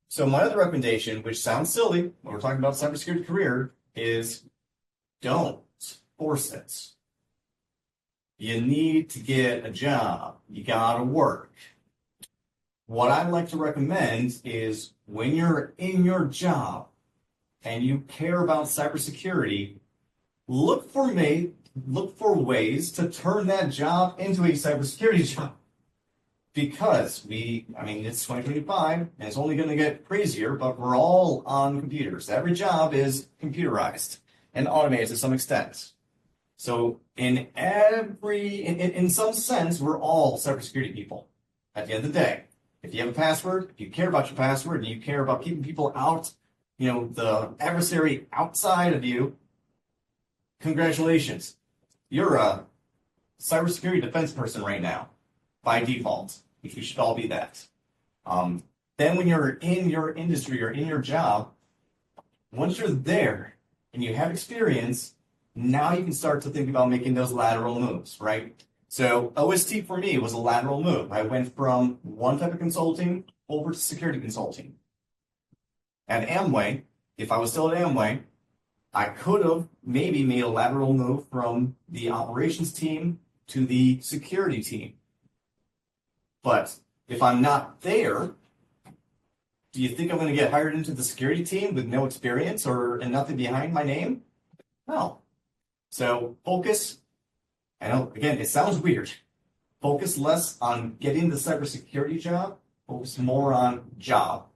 So my other recommendation, which sounds silly when we're talking about cybersecurity career, is don't force it. You need to get a job. You gotta work. What I'd like to recommend is when you're in your job and you care about cybersecurity, look for ways to turn that job into a cybersecurity job. Because it's 2025 and it's only going to get crazier, but we're all on computers. Every job is computerized and automated to some extent. So in some sense, we're all cybersecurity people at the end of the day. If you have a password, if you care about your password, and you care about keeping people out, the adversary outside of you, congratulations. You're a cybersecurity defense person right now, by default, which we should all be that. Then when you're in your industry or in your job, once you're there and you have experience, now you can start to think about making those lateral moves, right? So OST for me was a lateral move. I went from one type of consulting over to security consulting. At Amway, if I was still at Amway, I could have maybe made a lateral move from the operations team to the security team. But if I'm not there, do you think I'm going to get hired into the security team with no experience and nothing behind my name? No. So focus. I know, again, it sounds weird. Focus less on getting the cybersecurity job. Focus more on job.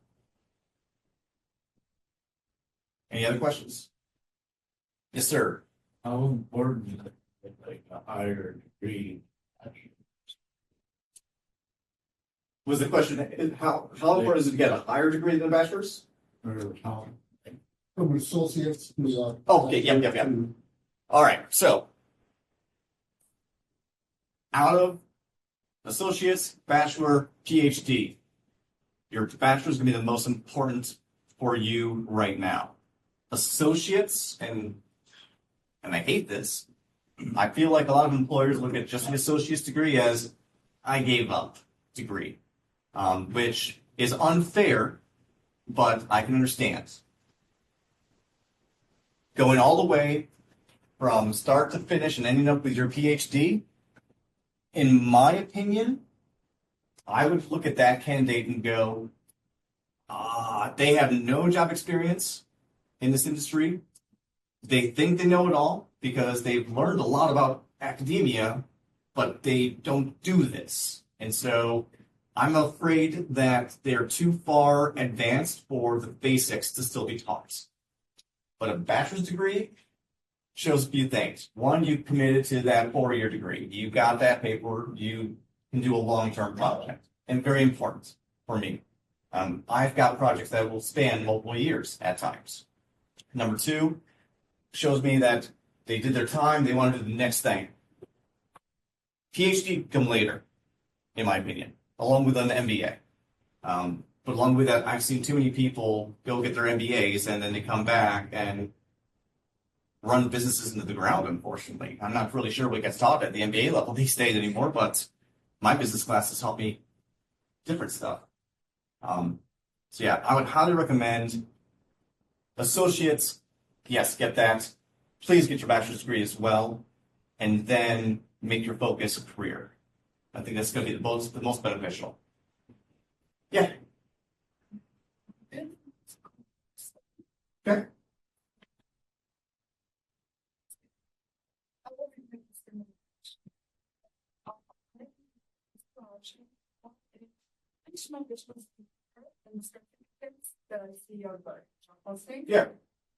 Any other questions? Yes, sir. How important is like a higher degree? Was the question how important is it to get a higher degree than a bachelor's? Or how? From associates to. Okay, yep. All right, so out of associates, bachelor, PhD, your bachelor's gonna be the most important for you right now. Associates, and I hate this, I feel like a lot of employers look at just an associate's degree as I gave up degree, which is unfair, but I can understand. Going all the way from start to finish and ending up with your PhD, in my opinion, I would look at that candidate and go, they have no job experience in this industry. They think they know it all because they've learned a lot about academia, but they don't do this. And so I'm afraid that they're too far advanced for the basics to still be taught. But a bachelor's degree shows a few things. One, you committed to that 4-year degree. You got that paper. You can do a long-term project. And very important for me. I've got projects that will span multiple years at times. Number 2, shows me that they did their time. They want to do the next thing. PhD come later, in my opinion, along with an MBA. But along with that, I've seen too many people go get their MBAs and then they come back and run businesses into the ground, unfortunately. I'm not really sure what gets taught at the MBA level these days anymore, but my business classes help me different stuff. So yeah, I would highly recommend associates. Yes, get that. Please get your bachelor's degree as well, and then make your focus a career. I think that's going to be the most beneficial. Yeah. Okay. Yeah.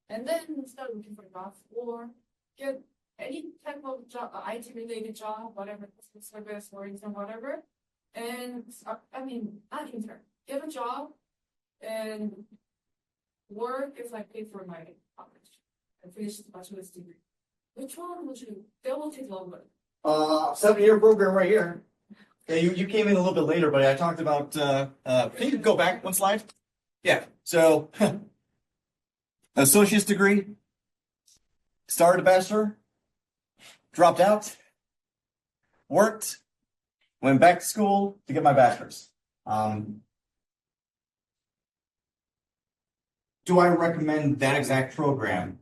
And then start looking for jobs or get any type of job, IT related job, whatever, customer service or intern, whatever. And not intern, get a job and work if I pay for my college and finish the bachelor's degree. Which one would you? That will take longer. 7-year program right here. Yeah, you came in a little bit later, but I talked about, can you go back one slide? Yeah, so associate's degree, started a bachelor, dropped out, worked, went back to school to get my bachelor's. Do I recommend that exact program?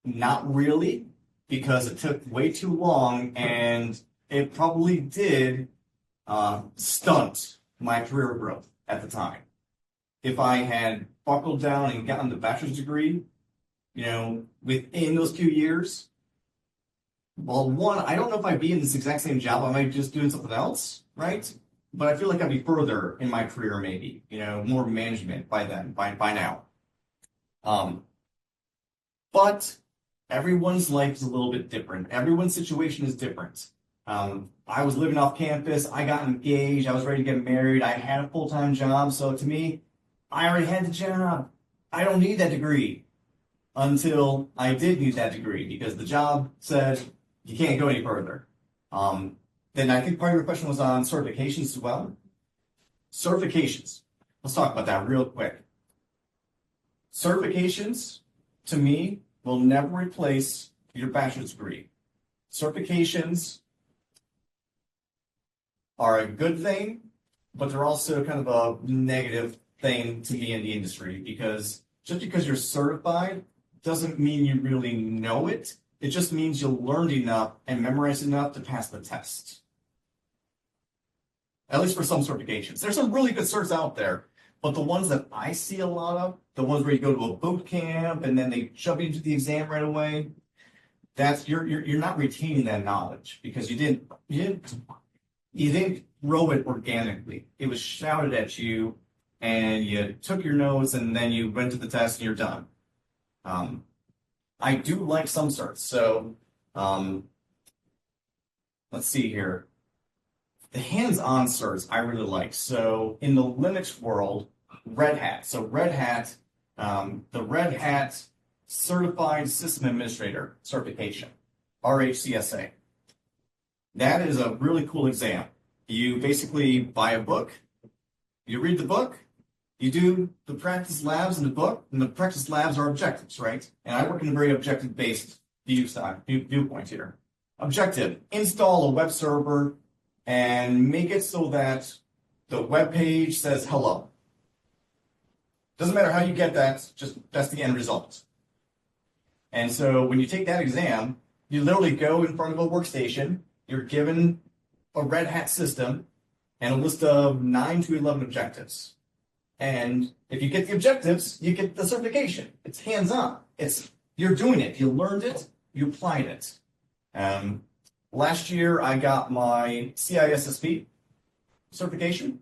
Not really, because it took way too long and it probably did stunt my career growth at the time. If I had buckled down and gotten the bachelor's degree, within those 2 years, well, one, I don't know if I'd be in this exact same job. I might be just doing something else, right? But I feel like I'd be further in my career, maybe, more management by then, by now. But everyone's life is a little bit different. Everyone's situation is different. I was living off campus. I got engaged. I was ready to get married. I had a full-time job. So to me, I already had the job. I don't need that degree until I did need that degree because the job said you can't go any further. Then I think part of your question was on certifications as well. Certifications. Let's talk about that real quick. Certifications, to me, will never replace your bachelor's degree. Certifications are a good thing, but they're also kind of a negative thing to me in the industry because just because you're certified doesn't mean you really know it. It just means you learned enough and memorized enough to pass the test. At least for some certifications. There's some really good certs out there, but the ones that I see a lot of, the ones where you go to a boot camp and then they shove you into the exam right away, that's you're not retaining that knowledge because you didn't grow it organically. It was shouted at you and you took your notes and then you went to the test and you're done. I do like some certs. So let's see here. The hands-on certs I really like. So in the Linux world, Red Hat. So Red Hat, the Red Hat Certified System Administrator certification, RHCSA. That is a really cool exam. You basically buy a book, you read the book, you do the practice labs in the book, and the practice labs are objectives, right? And I work in a very objective-based viewpoint here. Objective, install a web server and make it so that the web page says hello. Doesn't matter how you get that, just that's the end result. And so when you take that exam, you literally go in front of a workstation, you're given a Red Hat system and a list of 9 to 11 objectives. And if you get the objectives, you get the certification. It's hands-on. You're doing it. You learned it. You applied it. Last year, I got my CISSP certification,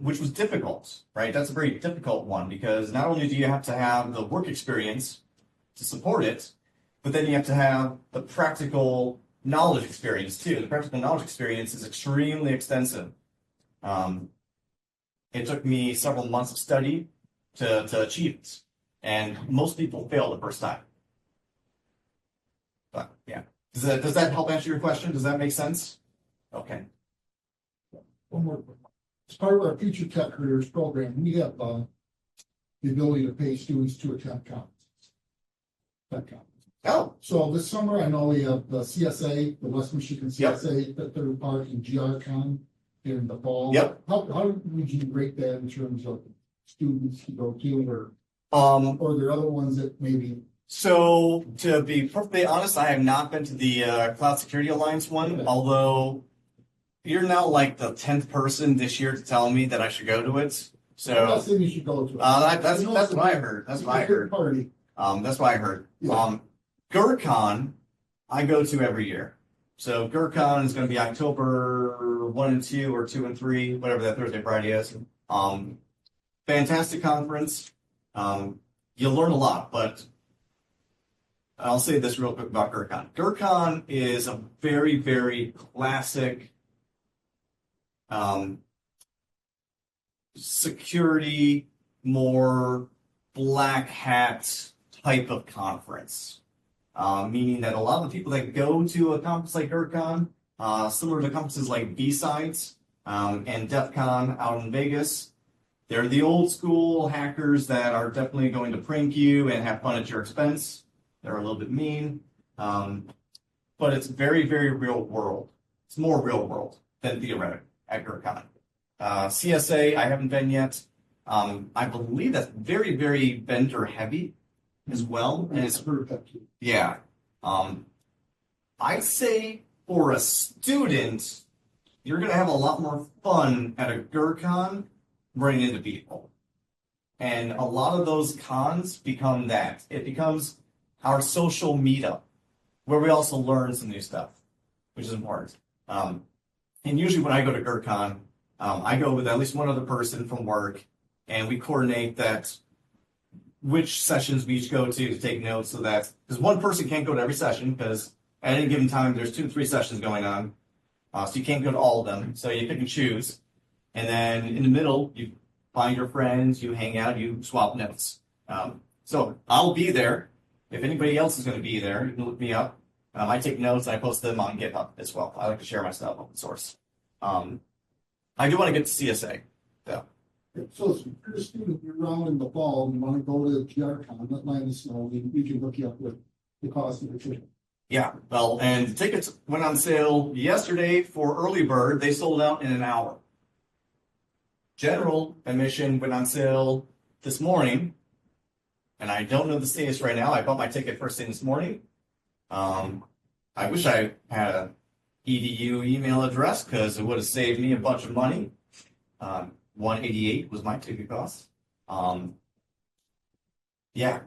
which was difficult, right? That's a very difficult one because not only do you have to have the work experience to support it, but then you have to have the practical knowledge experience too. The practical knowledge experience is extremely extensive. It took me several months of study to achieve it, and most people fail the first time. But yeah, does that help answer your question? Does that make sense? Okay. One more. As part of our Future Tech Careers program, we have the ability to pay students to attend conferences. Tech conferences. Oh, So this summer, I know we have the CSA, the West Michigan CSA, the third part in GRCon in the fall. Yep. How would you rate that in terms of students to go to, or are there other ones that maybe? So to be perfectly honest, I have not been to the Cloud Security Alliance one, although you're now like the 10th person this year to tell me that I should go to it. So I'm not saying you should go to it. that's what I heard. That's what I heard. Party. That's what I heard. Yeah. GRCon, I go to every year. So GRCon is going to be October 1 and 2 or 2 and 3, whatever that Thursday, Friday is. Fantastic conference. You'll learn a lot, but I'll say this real quick about GRCon. GRCon is a very, very classic security, more black hat type of conference. Meaning that a lot of the people that go to a conference like GRCon similar to conferences like B-Sides and DEF CON out in Vegas. They're the old school hackers that are definitely going to prank you and have fun at your expense. They're a little bit mean, but it's very, very real world. It's more real world than theoretical at GurCon. CSA, I haven't been yet. I believe that's very, very vendor heavy as well. And it's, yeah. I'd say for a student, you're going to have a lot more fun at a GurCon running into people. And a lot of those cons become that. It becomes our social meetup, where we also learn some new stuff, which is important. And usually when I go to GurCon, I go with at least one other person from work, and we coordinate that which sessions we each go to take notes so that, because one person can't go to every session, because at any given time there's 2 to 3 sessions going on, so you can't go to all of them, so you pick and choose. And then in the middle, you find your friends, you hang out, you swap notes. So I'll be there. If anybody else is going to be there, you can look me up. I take notes and I post them on GitHub as well. I like to share my stuff open source. I do want to get to CSA, though. So if you're a student, you're around in the fall, and you want to go to GRCon, let us know, we can hook you up with the cost of the ticket. Yeah, well, and the tickets went on sale yesterday for early bird. They sold out in an hour. General admission went on sale this morning, and I don't know the status right now. I bought my ticket first thing this morning. I wish I had a EDU email address because it would have saved me a bunch of money. $188 was my ticket cost. Yeah,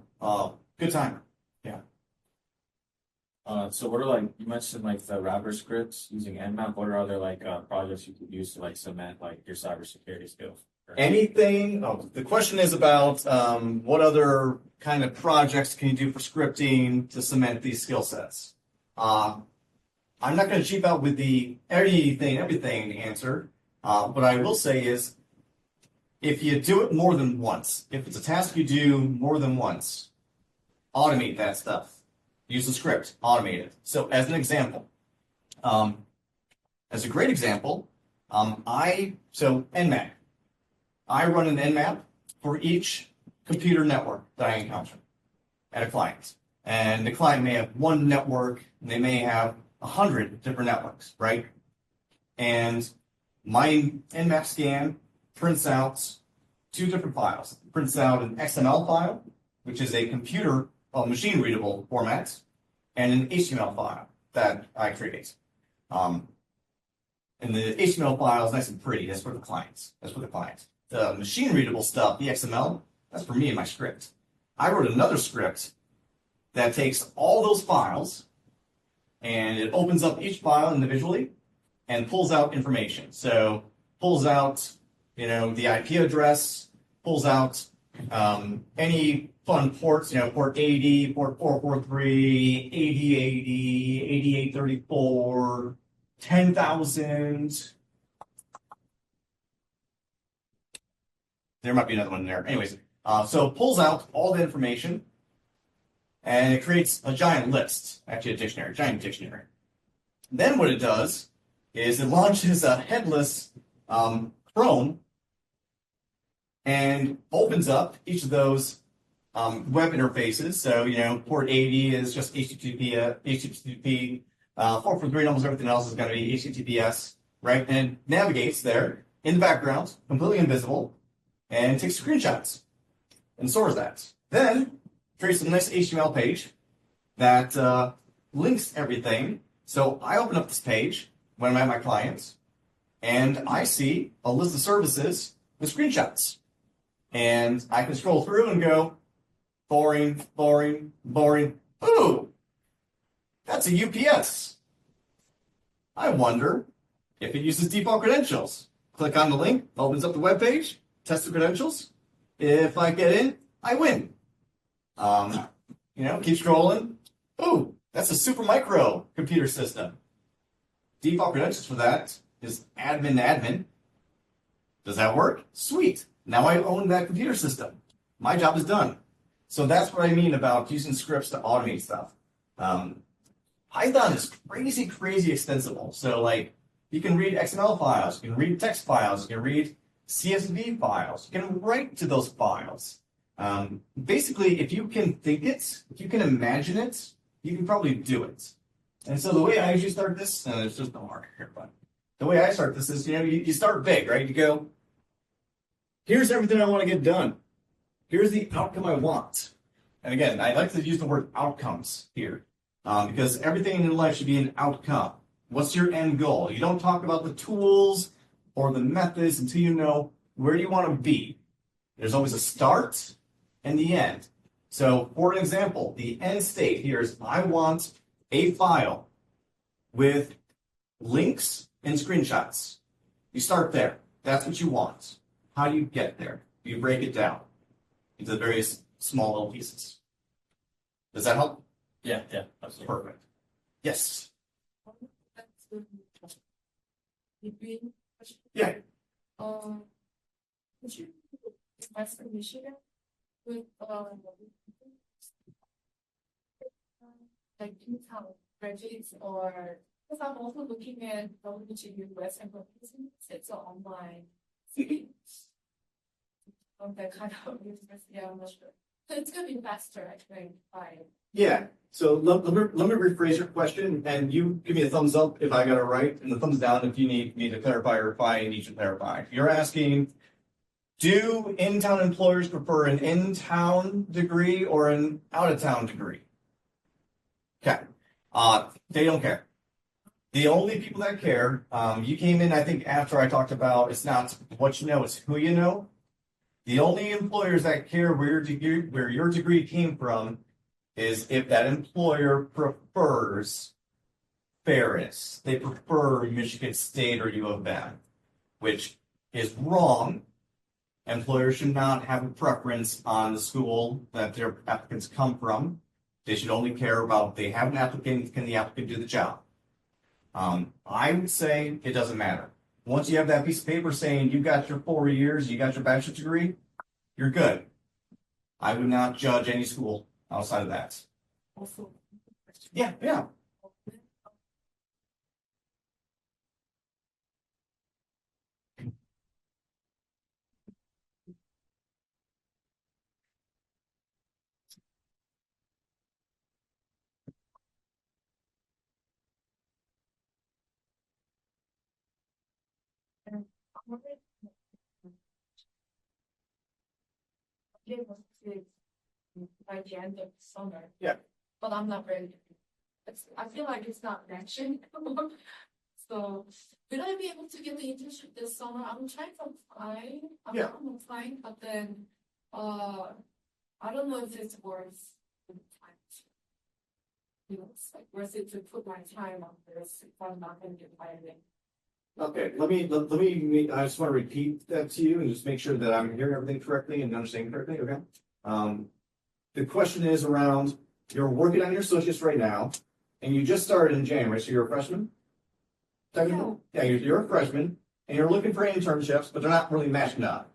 good time. Yeah. So what are like, you mentioned like the wrapper scripts using Nmap. What are other like projects you could use to like cement like your cybersecurity skills? Anything? Oh, the question is about what other kind of projects can you do for scripting to cement these skill sets? I'm not going to cheap out with the everything answer. What I will say is, if you do it more than once, if it's a task you do more than once, automate that stuff. Use the script, automate it. So as an example, as a great example, Nmap. I run an Nmap for each computer network that I encounter at a client. And the client may have one network, and they may have 100 different networks, right? And my Nmap scan prints out 2 different files. It prints out an XML file, which is a computer machine readable format, and an HTML file that I create. And the HTML file is nice and pretty. That's for the clients. The machine readable stuff, the XML, that's for me and my script. I wrote another script that takes all those files and it opens up each file individually and pulls out information. So pulls out, the IP address, pulls out any fun ports, port 80, port 443, 8080, 8834, 10,000. There might be another one in there. Anyways, so it pulls out all the information and it creates a giant list, actually a giant dictionary. Then what it does is it launches a headless Chrome and opens up each of those web interfaces. So, port 80 is just HTTP, 443, almost everything else is going to be HTTPS, right? And it navigates there in the background, completely invisible, and takes screenshots and stores that. Then creates a nice HTML page that links everything. So I open up this page when I'm at my clients, and I see a list of services with screenshots. And I can scroll through and go, boring, boring, boring. Ooh, that's a UPS. I wonder if it uses default credentials. Click on the link, opens up the web page, test the credentials. If I get in, I win. Keep scrolling. Ooh, that's a super micro computer system. Default credentials for that is admin to admin. Does that work? Sweet. Now I own that computer system. My job is done. So that's what I mean about using scripts to automate stuff. Python is crazy, crazy extensible. So like you can read XML files, you can read text files, you can read CSV files, you can write to those files. Basically, if you can think it, if you can imagine it, you can probably do it. And so the way I usually start this, and there's just no marker here, but the way I start this is, you start big, right? You go, here's everything I want to get done. Here's the outcome I want. And again, I like to use the word outcomes here because everything in life should be an outcome. What's your end goal? You don't talk about the tools or the methods until you know where you want to be. There's always a start and the end. So, for an example, the end state here is I want a file with links and screenshots. You start there. That's what you want. How do you get there? You break it down into various small little pieces. Does that help? Yeah, absolutely. Perfect. Yes. Yeah. Would you invest in Michigan with like in-town graduates, or because I'm also looking at going to US and it's an online that kind of university. I'm not sure. So it's gonna be faster, I think. Yeah. So let me rephrase your question, and you give me a thumbs up if I got it right, and the thumbs down if you need me to clarify, or if I need to clarify. You're asking, do in-town employers prefer an in-town degree or an out-of-town degree? Okay. They don't care. The only people that care, you came in, I think, after I talked about it's not what you know, it's who you know. The only employers that care where your degree came from is if that employer prefers Ferris. They prefer Michigan State or U of M, which is wrong. Employers should not have a preference on the school that their applicants come from. They should only care about if they have an applicant, can the applicant do the job? I would say it doesn't matter. Once you have that piece of paper saying you got your 4 years, you got your bachelor's degree, you're good. I would not judge any school outside of that. Also, Yeah. by the end of summer. Yeah. But I'm not ready. I feel like it's not matching. So will I be able to get the internship this summer? I'm trying to apply. I'm applying, but then I don't know if it's worth the time. It's like worth it to put my time on this if I'm not going to get hired. Okay, let me, I just want to repeat that to you and just make sure that I'm hearing everything correctly and understanding correctly, okay? The question is around, you're working on your associates right now, and you just started in January, so you're a freshman? Technically? Yeah, you're a freshman, and you're looking for internships, but they're not really matching up.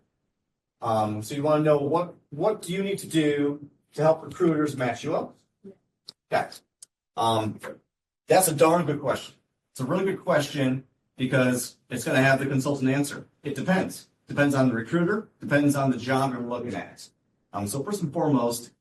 So you want to know what do you need to do to help recruiters match you up? Okay. That's a darn good question. It's a really good question, because it's going to have the consultant answer. It depends. Depends on the recruiter, depends on the job you're looking at. So first and foremost,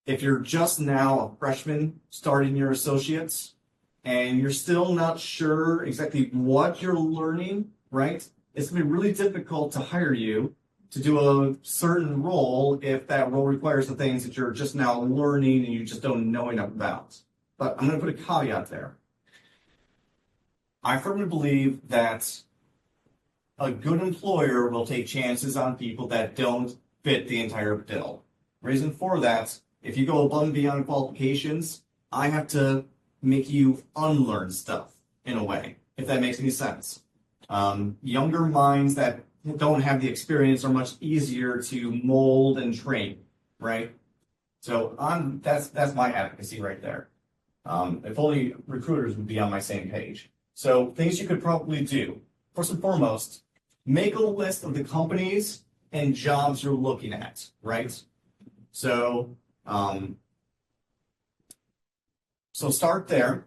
if you're just now a freshman starting your associates and you're still not sure exactly what you're learning, right? It's going to be really difficult to hire you to do a certain role if that role requires the things that you're just now learning and you just don't know enough about. But I'm going to put a caveat there. I firmly believe that a good employer will take chances on people that don't fit the entire bill. Reason for that, if you go above and beyond qualifications, I have to make you unlearn stuff in a way, if that makes any sense. Younger minds that don't have the experience are much easier to mold and train, right? So that's my advocacy right there. If only recruiters would be on my same page. So things you could probably do. First and foremost, make a list of the companies and jobs you're looking at, right? So start there.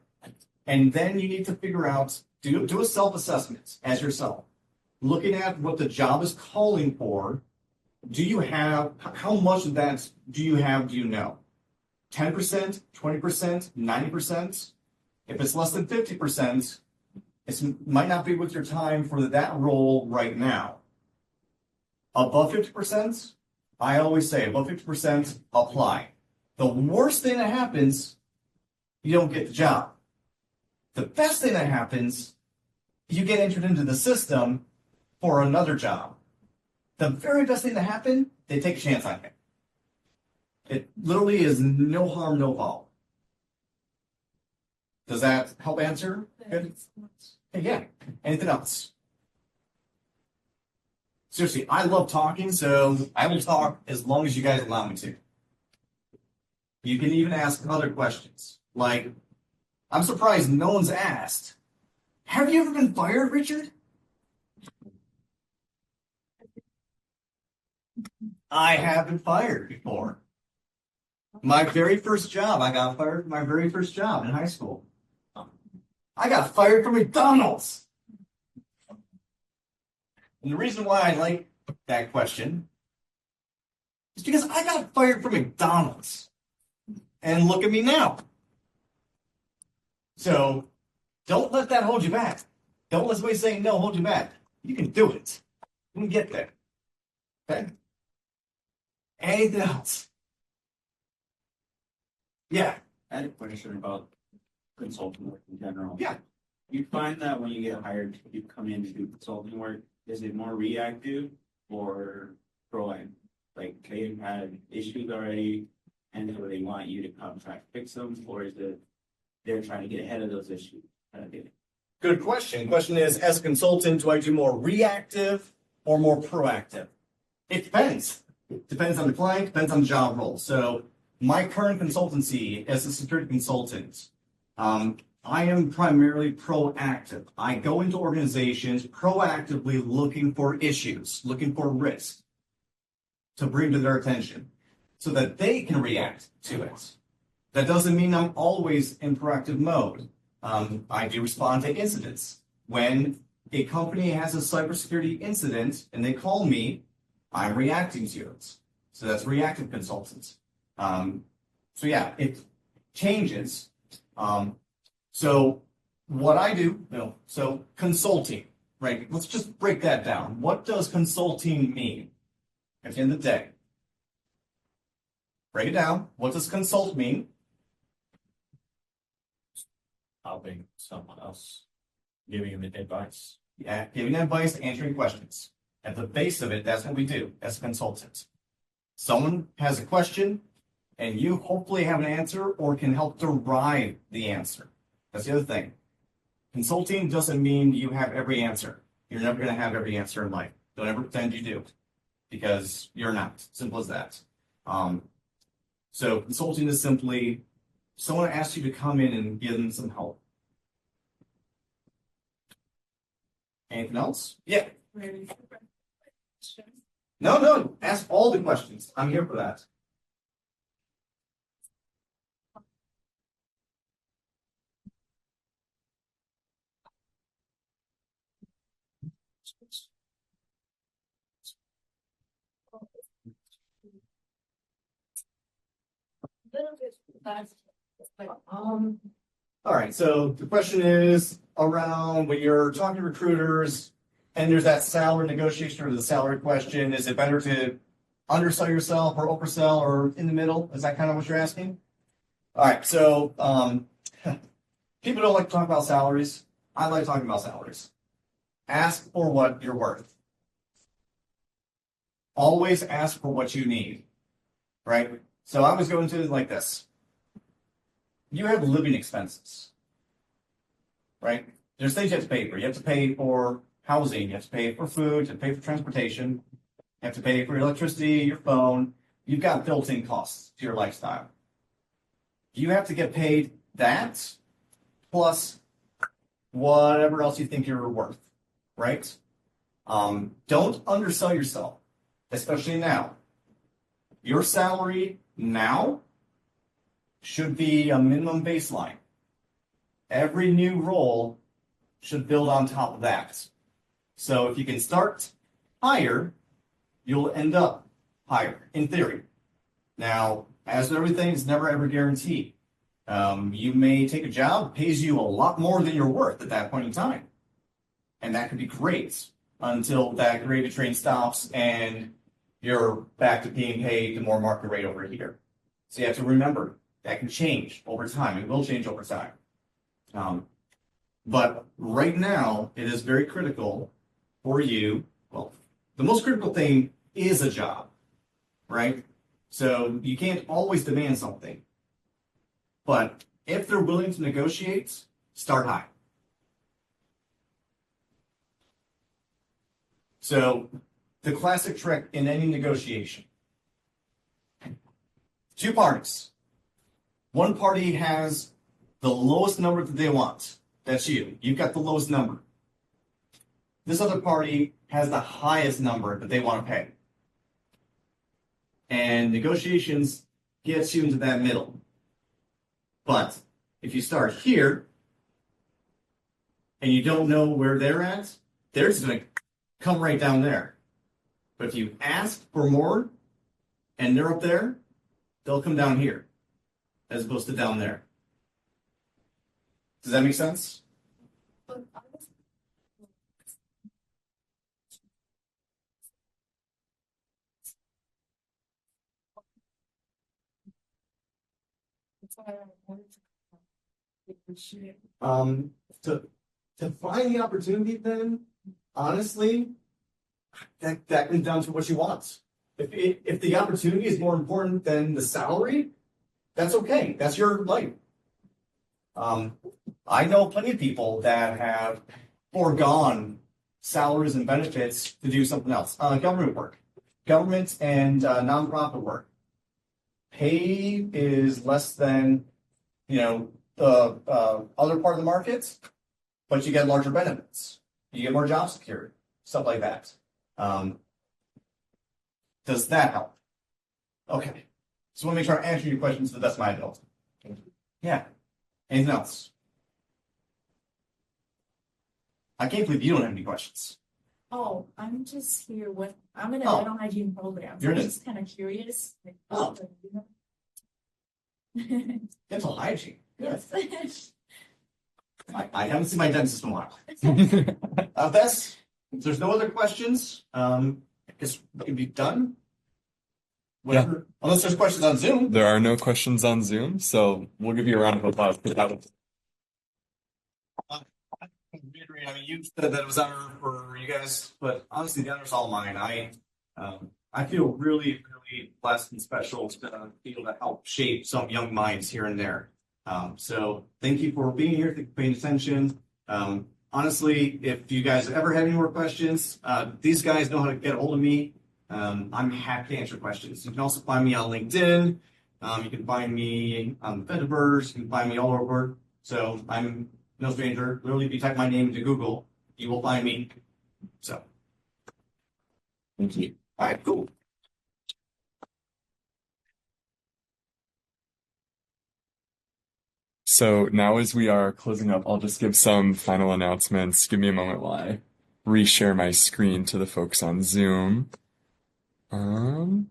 And then you need to figure out, do a self-assessment as yourself. Looking at what the job is calling for, how much of that do you know? 10%, 20%, 90%? If it's less than 50%, it might not be worth your time for that role right now. Above 50%, I always say above 50%, apply. The worst thing that happens, you don't get the job. The best thing that happens, you get entered into the system for another job. The very best thing that happened, they take a chance on you. It literally is no harm, no foul. Does that help answer? Good. Hey, yeah. Anything else? Seriously, I love talking, so I will talk as long as you guys allow me to. You can even ask other questions. Like, I'm surprised no one's asked, have you ever been fired, Richard? I have been fired before. My very first job, I got fired from my very first job in high school. I got fired from McDonald's. And the reason why I like that question is because I got fired from McDonald's. And look at me now. So don't let that hold you back. Don't let somebody say no hold you back. You can do it. You can get there. Okay? Anything else? Yeah. I had a question about consulting work in general. Yeah. You find that when you get hired, you come in to do consulting work, is it more reactive or proactive? Like they've had issues already and so they want you to come try to fix them, or is it they're trying to get ahead of those issues? Good question. Question is, as a consultant, do I do more reactive or more proactive? It depends. It depends on the client, depends on the job role. So my current consultancy as a security consultant, I am primarily proactive. I go into organizations proactively looking for issues, looking for risk to bring to their attention so that they can react to it. That doesn't mean I'm always in proactive mode. I do respond to incidents. When a company has a cybersecurity incident and they call me, I'm reacting to it. So that's reactive consultant. So yeah, it changes. So what I do, so consulting, right? Let's just break that down. What does consulting mean at the end of the day? Break it down. What does consult mean? Helping someone else, giving them advice. Yeah, giving advice, answering questions. At the base of it, that's what we do as consultants. Someone has a question, and you hopefully have an answer or can help derive the answer. That's the other thing. Consulting doesn't mean you have every answer. You're never going to have every answer in life. Don't ever pretend you do, because you're not. Simple as that. So consulting is simply someone asks you to come in and give them some help. Anything else? Yeah. No. Ask all the questions. I'm here for that. All right, so the question is around when you're talking to recruiters and there's that salary negotiation or the salary question, is it better to undersell yourself or oversell or in the middle? Is that kind of what you're asking? All right, so people don't like to talk about salaries. I like talking about salaries. Ask for what you're worth. Always ask for what you need, right? So I always go into it like this. You have living expenses, right? There's things you have to pay for. You have to pay for housing. You have to pay for food. You have to pay for transportation. You have to pay for your electricity, your phone. You've got built-in costs to your lifestyle. You have to get paid that plus whatever else you think you're worth, right? Don't undersell yourself, especially now. Your salary now should be a minimum baseline. every new role should build on top of that. So if you can start higher, you'll end up higher, in theory. Now, as with everything, it's never ever guaranteed. You may take a job, pays you a lot more than you're worth at that point in time. And that could be great until that gravy train stops and you're back to being paid the more market rate over here. So you have to remember that can change over time. It will change over time. But right now, it is very critical for you. Well, the most critical thing is a job, right? So you can't always demand something. But if they're willing to negotiate, start high. So the classic trick in any negotiation. Two parties. One party has the lowest number that they want. That's you. You've got the lowest number. This other party has the highest number that they want to pay. And negotiations gets you into that middle. But if you start here and you don't know where they're at, they're just going to come right down there. But if you ask for more and they're up there, they'll come down here as opposed to down there. Does that make sense? But that's why I wanted to appreciate. To find the opportunity, then honestly, that comes down to what you want. If the opportunity is more important than the salary, that's okay. That's your life. I know plenty of people that have foregone salaries and benefits to do something else. Government work, government and nonprofit work. Pay is less than, the other part of the market, but you get larger benefits. You get more job security, stuff like that. Does that help? Okay. So I want to make sure I answer your questions to the best of my ability. Yeah. Anything else? I can't believe you don't have any questions. Oh, I'm just here with, I'm in a Oh. dental hygiene program, so You're I'm in- just kind of curious. Like, Oh. you Dental hygiene. Yes. I haven't seen my dentist in a while. If there's no other questions, I guess we can be done. Whatever. Unless there's questions on Zoom. There are no questions on Zoom, so we'll give you a round of applause for that. Reiterate, I mean, you said that it was honor for you guys, but honestly, the honor's all mine. I feel really, really blessed and special to be able to help shape some young minds here and there. So thank you for being here, thank you for paying attention. Honestly, if you guys ever have any more questions, these guys know how to get a hold of me. I'm happy to answer questions. You can also find me on LinkedIn. You can find me on the Fediverse. You can find me all over. So I'm no stranger. Literally, if you type my name into Google, you will find me. So, Thank you. all right, cool. So now as we are closing up, I'll just give some final announcements. Give me a moment while I reshare my screen to the folks on Zoom. All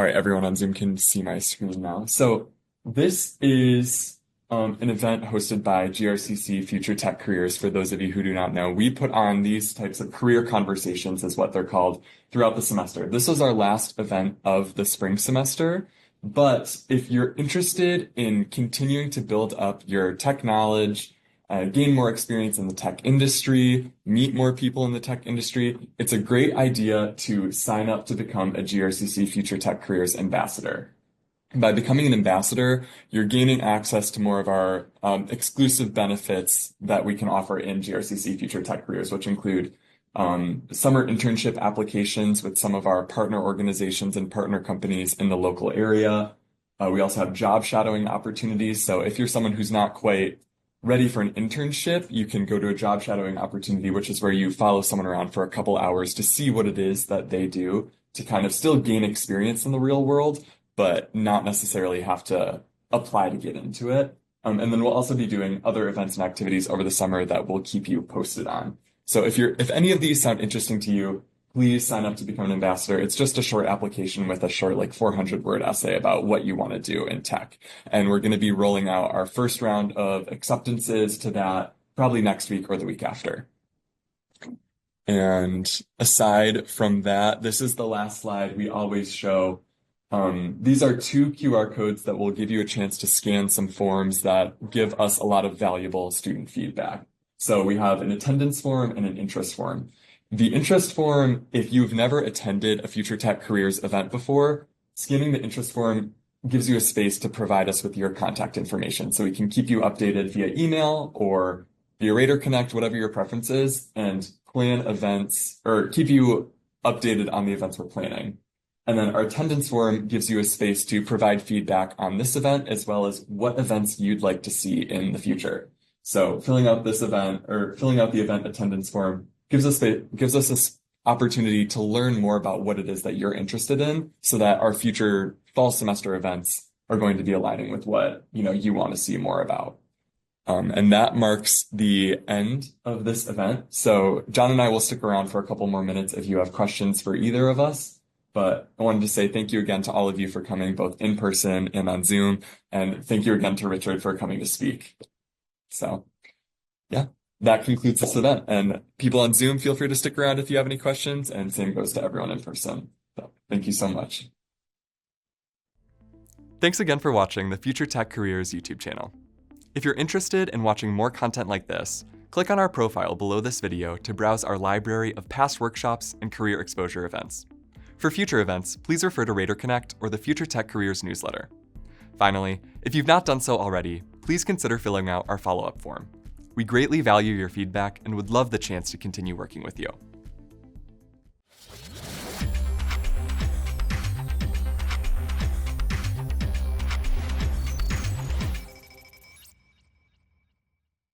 right, everyone on Zoom can see my screen now. So this is an event hosted by GRCC Future Tech Careers. For those of you who do not know, we put on these types of career conversations, is what they're called, throughout the semester. This was our last event of the spring semester. But if you're interested in continuing to build up your tech knowledge, gain more experience in the tech industry, meet more people in the tech industry, it's a great idea to sign up to become a GRCC Future Tech Careers ambassador. By becoming an ambassador, you're gaining access to more of our exclusive benefits that we can offer in GRCC Future Tech Careers, which include summer internship applications with some of our partner organizations and partner companies in the local area. We also have job shadowing opportunities. So if you're someone who's not quite ready for an internship, you can go to a job shadowing opportunity, which is where you follow someone around for a couple hours to see what it is that they do to kind of still gain experience in the real world, but not necessarily have to apply to get into it. And then we'll also be doing other events and activities over the summer that we'll keep you posted on. So if any of these sound interesting to you, please sign up to become an ambassador. It's just a short application with a short, like 400-word essay about what you want to do in tech. And we're going to be rolling out our first round of acceptances to that probably next week or the week after. And aside from that, this is the last slide we always show. These are 2 QR codes that will give you a chance to scan some forms that give us a lot of valuable student feedback. So we have an attendance form and an interest form. The interest form, if you've never attended a Future Tech Careers event before, scanning the interest form gives you a space to provide us with your contact information. So we can keep you updated via email or via Radar Connect, whatever your preference is, and plan events or keep you updated on the events we're planning. And then our attendance form gives you a space to provide feedback on this event as well as what events you'd like to see in the future. So filling out this event or filling out the event attendance form gives us this opportunity to learn more about what it is that you're interested in so that our future fall semester events are going to be aligning with what you want to see more about. And that marks the end of this event. So John and I will stick around for a couple more minutes if you have questions for either of us. But I wanted to say thank you again to all of you for coming both in person and on Zoom. And thank you again to Richard for coming to speak. So yeah, that concludes this event. And people on Zoom, feel free to stick around if you have any questions. And same goes to everyone in person. So thank you so much. Thanks again for watching the Future Tech Careers YouTube channel. If you're interested in watching more content like this, click on our profile below this video to browse our library of past workshops and career exposure events. For future events, please refer to Radar Connect or the Future Tech Careers newsletter. Finally, if you've not done so already, please consider filling out our follow-up form. We greatly value your feedback and would love the chance to continue working with you.